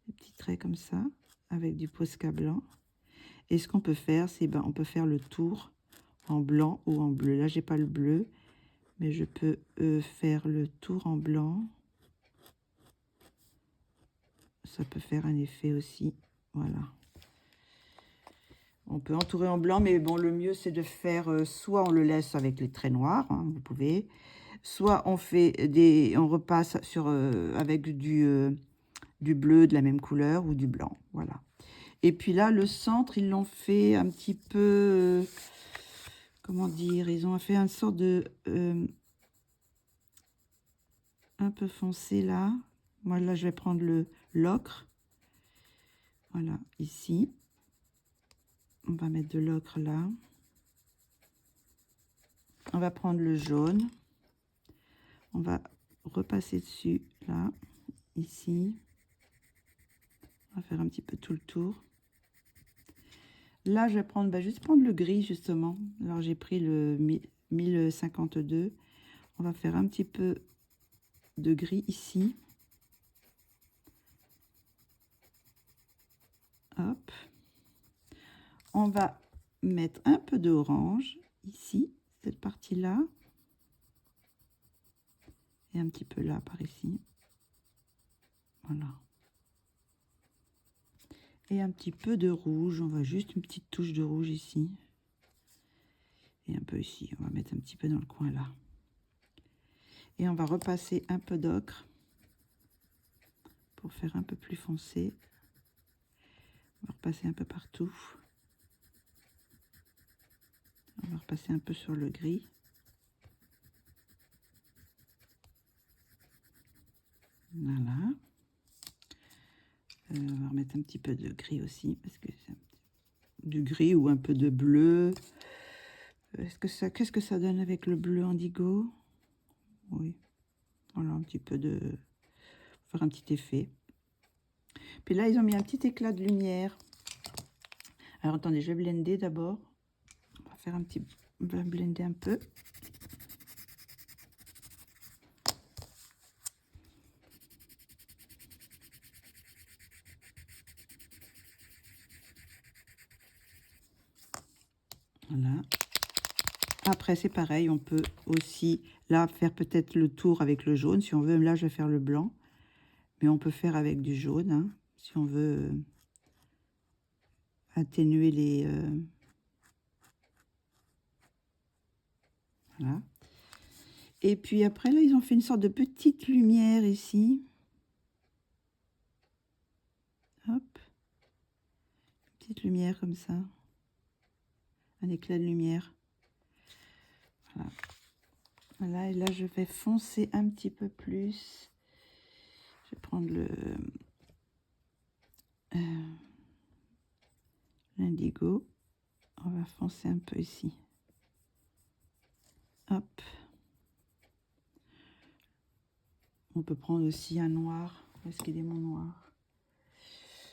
Des petits traits comme ça, avec du Posca blanc. Et ce qu'on peut faire, c'est ben, on peut faire le tour en blanc ou en bleu. Là, j'ai pas le bleu, mais je peux faire le tour en blanc. Ça peut faire un effet aussi. Voilà. On peut entourer en blanc, mais bon, le mieux, c'est de faire, soit on le laisse avec les traits noirs, hein, vous pouvez, soit on fait on repasse sur, avec du bleu de la même couleur ou du blanc, voilà. Et puis là, le centre, ils l'ont fait un petit peu, comment dire, ils ont fait une sorte de, un peu foncé là. Moi, là, je vais prendre l'ocre, voilà, ici. On va mettre de l'ocre là. On va prendre le jaune. On va repasser dessus, là, ici. On va faire un petit peu tout le tour. Là, je vais prendre, juste prendre le gris, justement. Alors, j'ai pris le 1052. On va faire un petit peu de gris ici. Hop. On va mettre un peu d'orange ici, cette partie-là. Et un petit peu là, par ici. Voilà. Et un petit peu de rouge. On va juste une petite touche de rouge ici. Et un peu ici. On va mettre un petit peu dans le coin là. Et on va repasser un peu d'ocre pour faire un peu plus foncé. On va repasser un peu partout. On va repasser un peu sur le gris. Voilà. On va remettre un petit peu de gris aussi, parce que c'est du gris ou un peu de bleu. Qu'est-ce que ça donne avec le bleu indigo? Oui. Voilà, un petit peu de... faire un petit effet. Puis là, ils ont mis un petit éclat de lumière. Alors, attendez, je vais blender d'abord. On va faire un petit... On va blender un peu. Voilà. Après, c'est pareil, on peut aussi, là, faire peut-être le tour avec le jaune. Si on veut, là, je vais faire le blanc. Mais on peut faire avec du jaune, hein, si on veut atténuer les... voilà. Et puis après, là, ils ont fait une sorte de petite lumière ici. Hop. Petite lumière comme ça. Un éclat de lumière. Voilà. Voilà, et là, je vais foncer un petit peu plus. Je vais prendre l'indigo. On va foncer un peu ici. Hop. On peut prendre aussi un noir. Où est-ce qu'il est mon noir?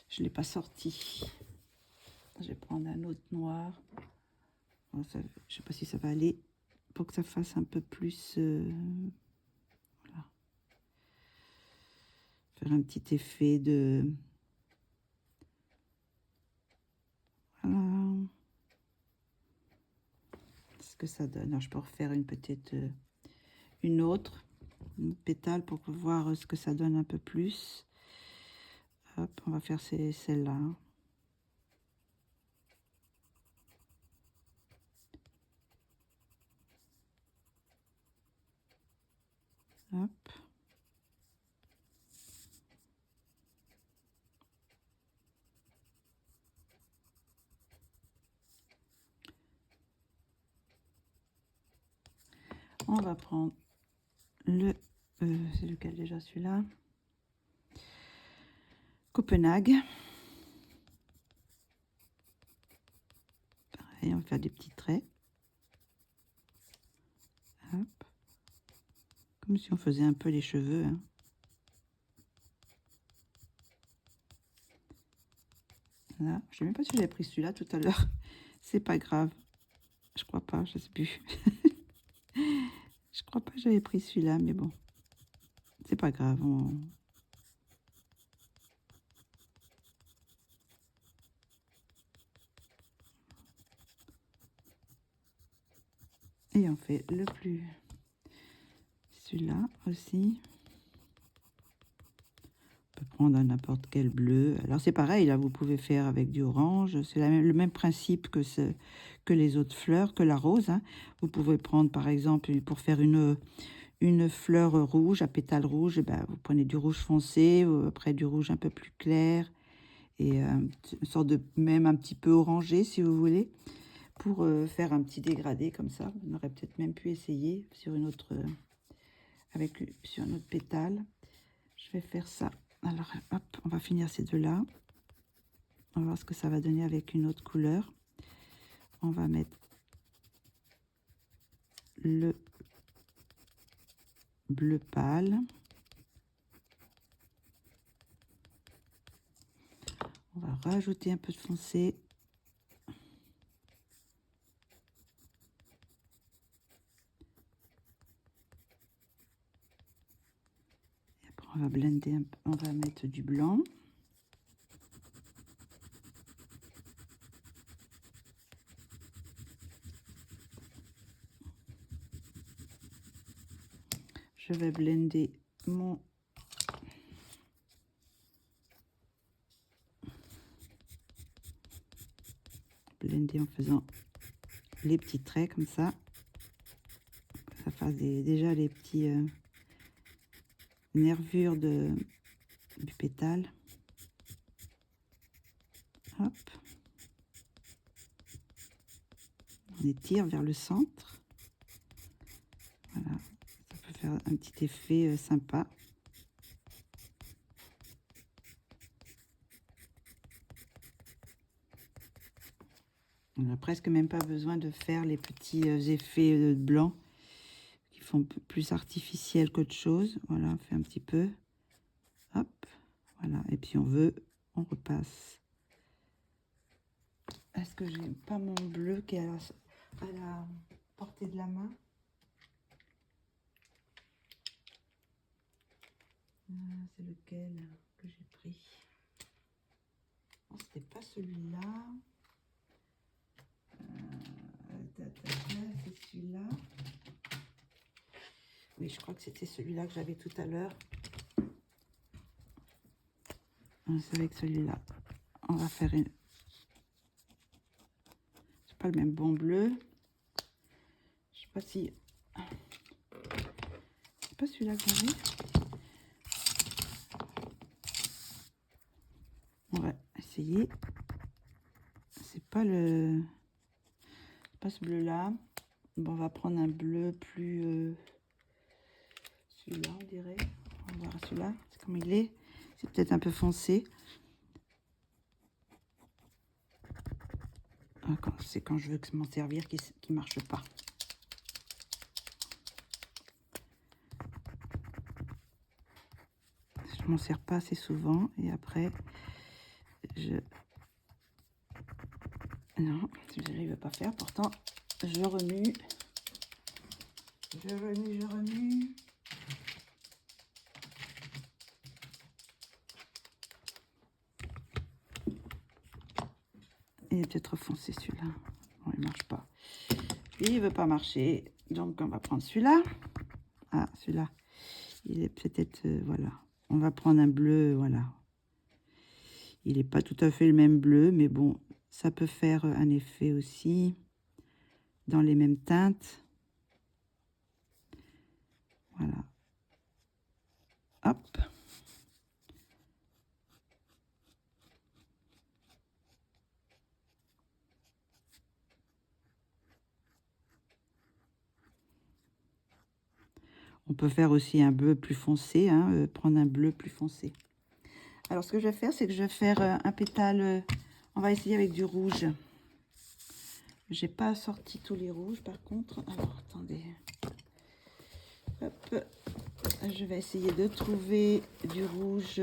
Je ne l'ai pas sorti. Je vais prendre un autre noir. Bon, ça, je ne sais pas si ça va aller. Pour que ça fasse un peu plus... voilà. Faire un petit effet de... Voilà. Ce que ça donne. Alors, je peux refaire une petite... une autre. Une pétale pour voir ce que ça donne un peu plus. Hop, on va faire celle-là. Hop. On va prendre le... c'est lequel déjà celui-là? Copenhague. Pareil, on va faire des petits traits. Comme si on faisait un peu les cheveux, hein. Là, je ne sais même pas si j'avais pris celui-là tout à l'heure. C'est pas grave. Je crois pas, je sais plus. Je crois pas que j'avais pris celui-là, mais bon. C'est pas grave. Et on fait le plus... Celui-là aussi. On peut prendre n'importe quel bleu. Alors c'est pareil, là vous pouvez faire avec du orange. C'est le même principe que les autres fleurs, que la rose, hein. Vous pouvez prendre par exemple, pour faire une fleur rouge, à pétales rouges, ben, vous prenez du rouge foncé, après du rouge un peu plus clair, et une sorte de, même un petit peu orangé si vous voulez, pour faire un petit dégradé comme ça. On aurait peut-être même pu essayer sur une autre, sur un autre pétale. Je vais faire ça. Alors hop, on va finir ces deux-là. On va voir ce que ça va donner avec une autre couleur. On va mettre le bleu pâle. On va rajouter un peu de foncé. Et après, on va blender un peu. On va mettre du blanc. Je vais blender mon en faisant les petits traits comme ça. Ça fasse déjà les petits nervures du pétale. Hop. On étire vers le centre. Voilà. Ça peut faire un petit effet sympa. On n'a presque même pas besoin de faire les petits effets blancs qui font plus artificiels qu'autre chose. Voilà, on fait un petit peu. Hop, voilà. Et puis on repasse. Est-ce que j'ai pas mon bleu qui est à la portée de la main? C'est lequel que j'ai pris? Oh, c'était pas celui-là. C'est celui-là. Oui, je crois que c'était celui-là que j'avais tout à l'heure. C'est avec celui-là. On va faire une... C'est pas le même bon bleu. Je sais pas si... C'est pas celui-là que j'avais. On va essayer. C'est pas le... Pas ce bleu-là. Bon, on va prendre un bleu plus... celui-là, on dirait. On va voir celui-là. C'est comme il est. C'est peut-être un peu foncé. C'est quand je veux m'en servir qui marche pas. Je m'en sers pas assez souvent et après non, je n'arrive pas à faire. Pourtant, je remue. Je remue. Il est peut-être foncé celui-là. Bon, il marche pas. Lui, il veut pas marcher. Donc, on va prendre celui-là. Ah, celui-là. Il est peut-être... voilà. On va prendre un bleu, voilà. Il n'est pas tout à fait le même bleu, mais bon, ça peut faire un effet aussi dans les mêmes teintes. Voilà. Hop. On peut faire aussi un bleu plus foncé, hein, prendre un bleu plus foncé. Alors, ce que je vais faire, c'est que je vais faire un pétale. On va essayer avec du rouge. J'ai pas sorti tous les rouges, par contre. Alors, attendez. Hop. je vais essayer de trouver du rouge.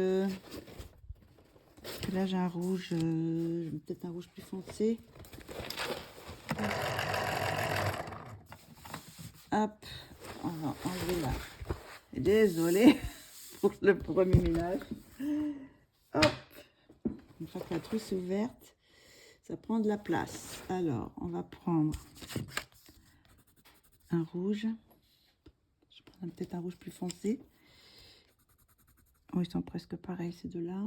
Là, j'ai un rouge, peut-être un rouge plus foncé. Hop, on va enlever là. Désolée pour le premier ménage. Hop, une fois que la trousse est ouverte, ça prend de la place. Alors, on va prendre un rouge. Je prends peut-être un rouge plus foncé. Oh, ils sont presque pareils ces deux-là.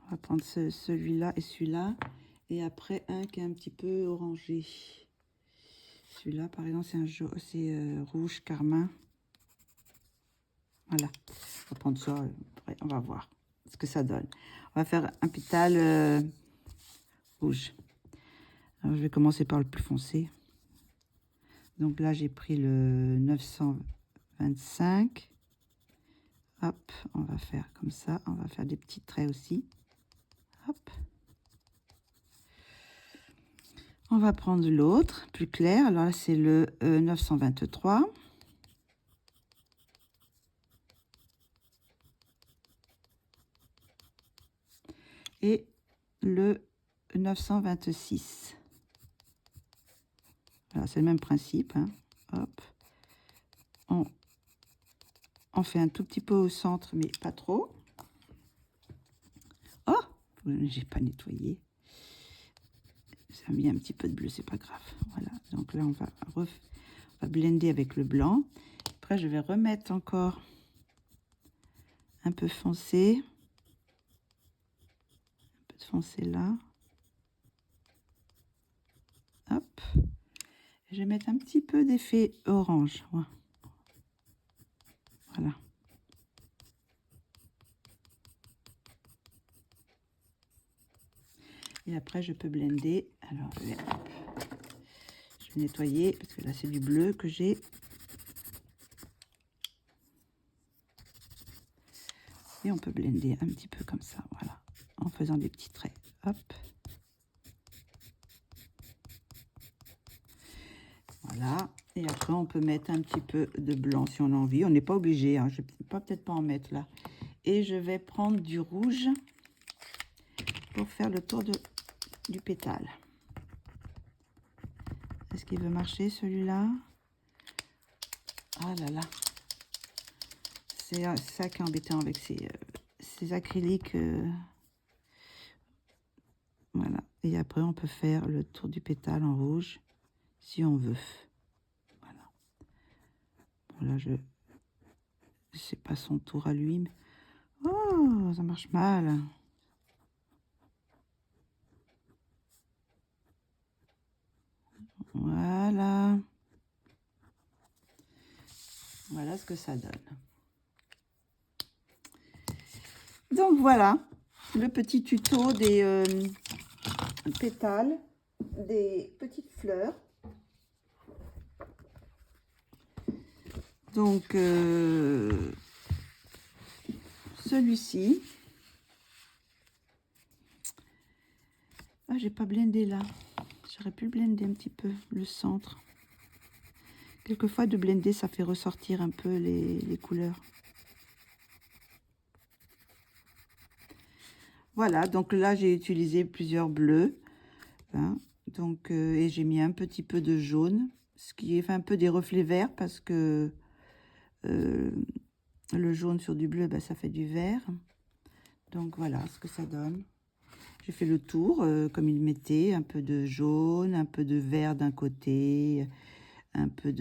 On va prendre celui-là et celui-là. Et après, un qui est un petit peu orangé. Celui-là, par exemple, c'est rouge carmin. Voilà. On va prendre ça. Après, on va voir ce que ça donne. On va faire un pétale rouge. Alors, je vais commencer par le plus foncé. Donc là, j'ai pris le 925. Hop, on va faire comme ça. On va faire des petits traits aussi. Hop. On va prendre l'autre, plus clair. Alors là, c'est le 923. Et le 926. Voilà, c'est le même principe. Hein. Hop. On fait un tout petit peu au centre, mais pas trop. Oh, j'ai pas nettoyé. Ça a mis un petit peu de bleu, c'est pas grave. Voilà, donc là, on va blender avec le blanc. Après, je vais remettre encore un peu foncé. Un peu de foncé là. Hop. Je vais mettre un petit peu d'effet orange. Voilà. Et après, je peux blender. Alors, je vais nettoyer parce que là, c'est du bleu que j'ai. Et on peut blender un petit peu comme ça, voilà, en faisant des petits traits. Hop. Voilà. Et après, on peut mettre un petit peu de blanc si on a envie. On n'est pas obligé, hein. Je ne vais peut-être pas en mettre là. Et je vais prendre du rouge pour faire le tour du pétale. Est-ce qu'il veut marcher celui-là? Ah là là. C'est ça qui est embêtant avec ces acryliques. Voilà. Et après, on peut faire le tour du pétale en rouge si on veut. Voilà. Bon, là, c'est pas son tour à lui. Mais... Oh, ça marche mal. Voilà. Voilà ce que ça donne. Donc voilà, le petit tuto des pétales, des petites fleurs. Donc celui-ci. Ah, j'ai pas blendé là. J'aurais pu blender un petit peu le centre. Quelquefois de blender, ça fait ressortir un peu les couleurs. Voilà, donc là j'ai utilisé plusieurs bleus. Hein, donc, et j'ai mis un petit peu de jaune, ce qui fait un peu des reflets verts parce que le jaune sur du bleu, ben, ça fait du vert. Donc voilà ce que ça donne. J'ai fait le tour comme il mettait, un peu de jaune, un peu de vert d'un côté, un peu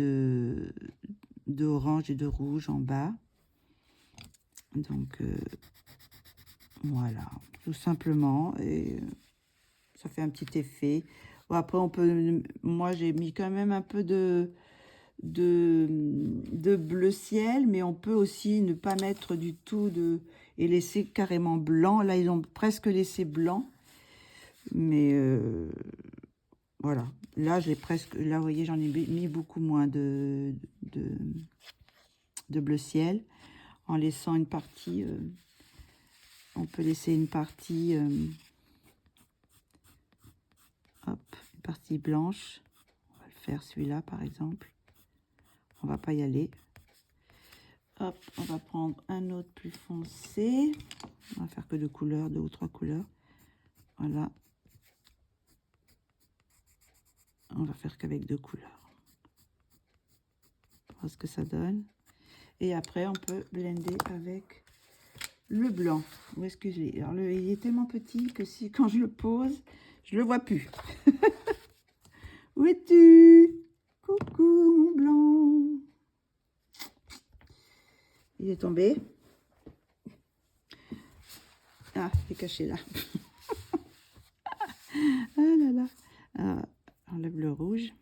d'orange et de rouge en bas. Donc voilà, tout simplement. Et ça fait un petit effet. Bon, après, on peut... Moi, j'ai mis quand même un peu de bleu ciel, mais on peut aussi ne pas mettre du tout et laisser carrément blanc. Là, ils ont presque laissé blanc. Mais voilà. Là, j'ai presque... Là, vous voyez, j'en ai mis beaucoup moins de bleu ciel. En laissant une partie... on peut laisser une partie... hop, une partie blanche. On va le faire celui-là, par exemple. On va pas y aller. Hop, on va prendre un autre plus foncé. On va faire que 2 couleurs, 2 ou 3 couleurs. Voilà. On va faire qu'avec 2 couleurs. Voir ce que ça donne. Et après, on peut blender avec le blanc. Où est-ce que j'ai? Alors, il est tellement petit que si quand je le pose, je le vois plus. Où es-tu? Coucou, mon blanc. Il est tombé. Ah, il est caché là. Ah là là. Alors, enlève le rouge.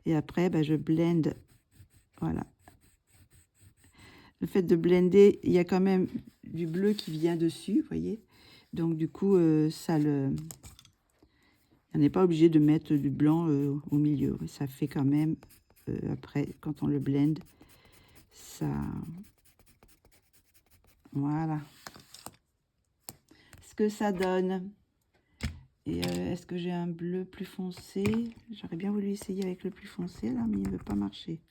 Et après, ben, je blende. Voilà. Le fait de blender, il y a quand même du bleu qui vient dessus, vous voyez. Donc, du coup, ça le... On n'est pas obligé de mettre du blanc au milieu. Ça fait quand même, après, quand on le blende, ça... Voilà. Ce que ça donne. Et est-ce que j'ai un bleu plus foncé? J'aurais bien voulu essayer avec le plus foncé, là, mais il ne veut pas marcher.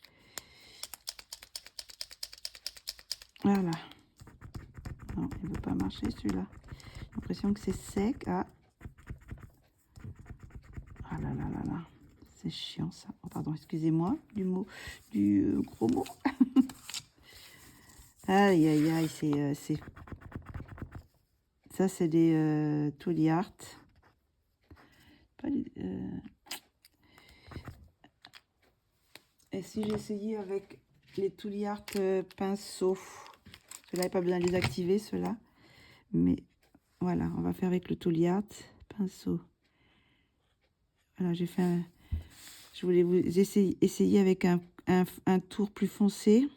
Voilà. Non, il ne veut pas marcher, celui-là. J'ai l'impression que c'est sec. Ah. Ah là là là là. C'est chiant, ça. Oh, pardon, excusez-moi du gros mot. Aïe, aïe, aïe, c'est... Ça, c'est des Tooly Art. Et si j'essayais avec les Tooly Art pinceaux, ceux-là, il n'y a pas besoin de les activer, ceux-là. Mais voilà, on va faire avec le Tooly Art pinceau. Voilà, j'ai fait un... Je voulais vous essayer avec un tour plus foncé.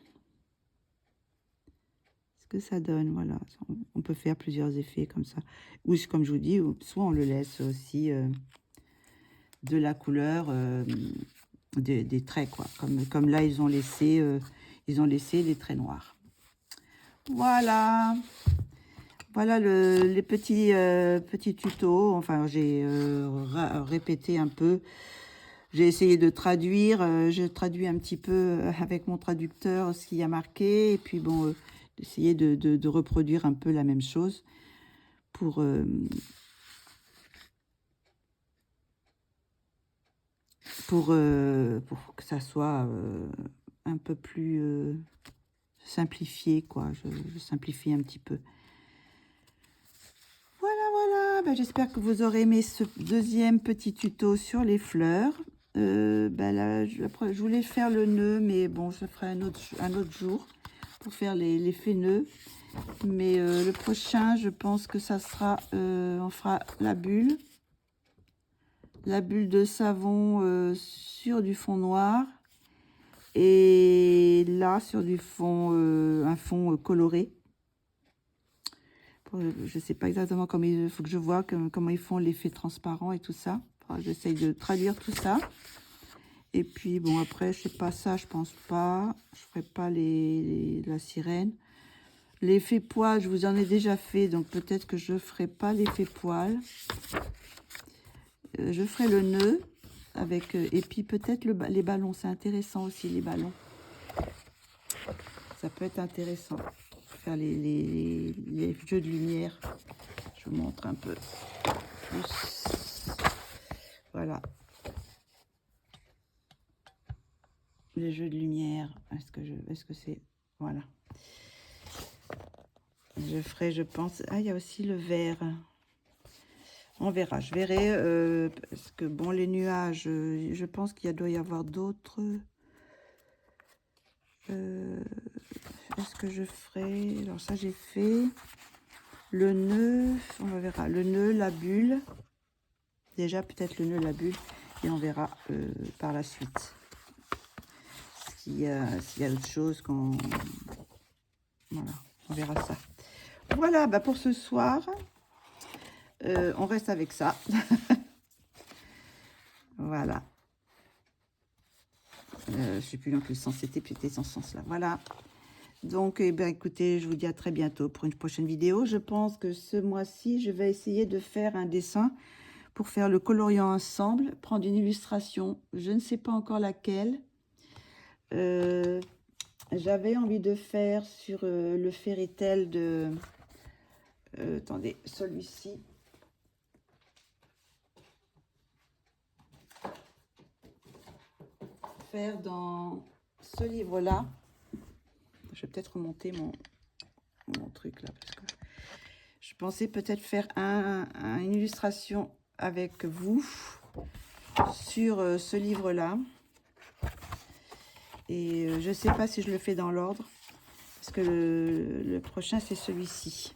Ce que ça donne, voilà. On peut faire plusieurs effets comme ça. Ou comme je vous dis, soit on le laisse aussi de la couleur des traits, quoi. Comme là, ils ont laissé des traits noirs. Voilà. Voilà les petits tutos. Enfin, j'ai répété un peu. J'ai essayé de traduire. Je traduis un petit peu avec mon traducteur ce qu'il y a marqué. Et puis, bon, d'essayer de reproduire un peu la même chose pour que ça soit un peu plus simplifié, quoi. Je simplifie un petit peu. Voilà. Ben, j'espère que vous aurez aimé ce deuxième petit tuto sur les fleurs. Ben là, je voulais faire le nœud, mais bon, je ferai un autre jour pour faire l'effet nœud. Mais le prochain, je pense que ça sera, on fera la bulle de savon sur du fond noir. Et là, sur du fond, un fond coloré. Je ne sais pas exactement comment il faut que je vois comment ils font l'effet transparent et tout ça. J'essaye de traduire tout ça. Et puis, bon, après, je sais pas ça, je pense pas. Je ferai pas la sirène. L'effet poil, je vous en ai déjà fait, donc peut-être que je ferai pas l'effet poil. Je ferai le nœud avec... et puis peut-être les ballons, c'est intéressant aussi, les ballons. Ça peut être intéressant. Faire les jeux de lumière. Je vous montre un peu plus. Voilà. Les jeux de lumière. Est-ce que c'est... Voilà. Je ferai, je pense... Ah, il y a aussi le vert. On verra. Je verrai. Parce que, bon, les nuages, je pense qu'il doit y avoir d'autres... Est-ce que je ferai... Alors, ça, j'ai fait... Le nœud, on verra. Le nœud, la bulle. Déjà, peut-être le nœud, la bulle. Et on verra par la suite. S'il y a autre chose qu'on... Voilà, on verra ça. Voilà, bah pour ce soir, on reste avec ça. Voilà. Je ne sais plus dans quel sens c'était, peut-être dans ce sens-là. Voilà. Donc, eh bien, écoutez, je vous dis à très bientôt pour une prochaine vidéo. Je pense que ce mois-ci, je vais essayer de faire un dessin pour faire le coloriant ensemble, prendre une illustration, je ne sais pas encore laquelle. J'avais envie de faire sur le fairy tale de... attendez, celui-ci. Faire dans ce livre-là. Je vais peut-être remonter mon truc là, parce que je pensais peut-être faire une illustration avec vous sur ce livre-là. Et je ne sais pas si je le fais dans l'ordre, parce que le prochain, c'est celui-ci.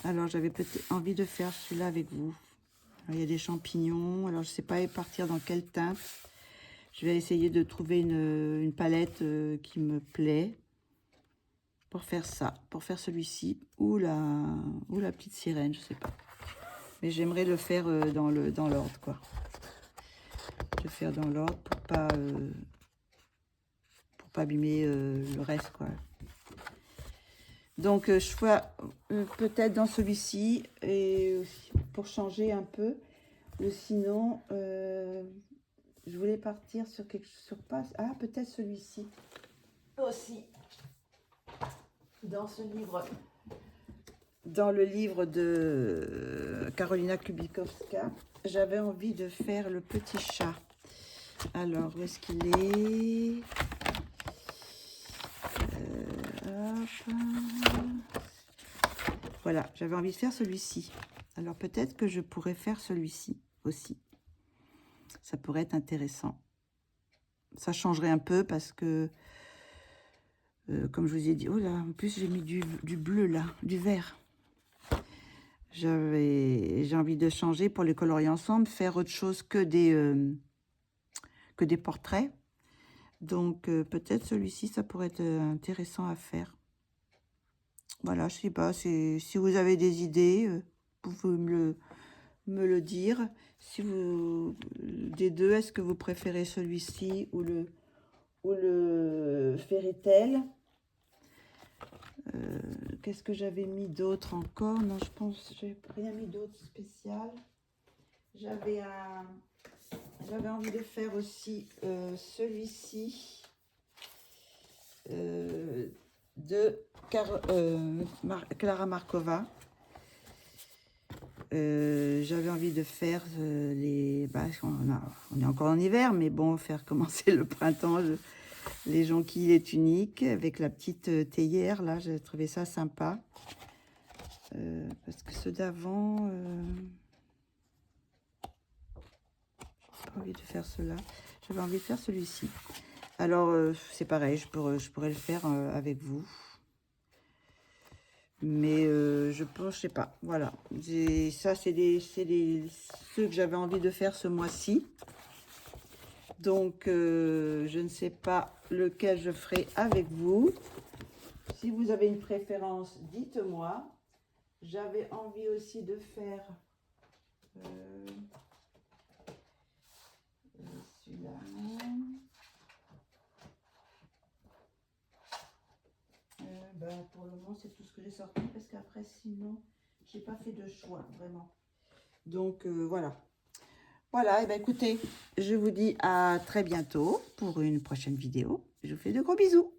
Alors, j'avais peut-être envie de faire celui-là avec vous. Alors, il y a des champignons. Alors, je ne sais pas partir dans quelle teinte. Je vais essayer de trouver une palette qui me plaît pour faire ça, pour faire celui-ci ou la petite sirène, je sais pas. Mais j'aimerais le faire dans l'ordre, quoi. Je vais faire dans l'ordre pour pas abîmer le reste, quoi. Donc, je ferai peut-être dans celui-ci et aussi pour changer un peu. Sinon, je voulais partir sur quelque chose, ah, peut-être celui-ci aussi. Dans ce livre, dans le livre de Karolina Kubikowska, j'avais envie de faire le petit chat. Alors, où est-ce qu'il est? Voilà, j'avais envie de faire celui-ci. Alors, peut-être que je pourrais faire celui-ci aussi. Ça pourrait être intéressant. Ça changerait un peu parce que, comme je vous ai dit, oh là, en plus j'ai mis du bleu là, du vert. J'ai envie de changer pour les colorier ensemble, faire autre chose que des portraits. Donc peut-être celui-ci, ça pourrait être intéressant à faire. Voilà, je sais pas, si vous avez des idées, vous pouvez me le dire. Si vous, des deux, est-ce que vous préférez celui-ci ou le fairy tale? Qu'est-ce que j'avais mis d'autre encore? Non, je pense que j'ai rien mis d'autre spécial. J'avais envie de faire aussi celui-ci de Clara Markova. J'avais envie de faire on est encore en hiver, mais bon, faire commencer le printemps, les jonquilles, les tuniques, avec la petite théière, là, j'ai trouvé ça sympa. Parce que ceux d'avant, j'ai pas envie de faire cela. J'avais envie de faire celui-ci. Alors, c'est pareil, je pourrais le faire avec vous. Mais je pense, je sais pas, voilà. Ça, c'est ceux que j'avais envie de faire ce mois-ci. Donc, je ne sais pas lequel je ferai avec vous. Si vous avez une préférence, dites-moi. J'avais envie aussi de faire celui-là. Pour le moment, c'est tout ce que j'ai sorti parce qu'après, sinon, j'ai pas fait de choix, vraiment. Donc, voilà. Voilà, et ben écoutez, je vous dis à très bientôt pour une prochaine vidéo. Je vous fais de gros bisous.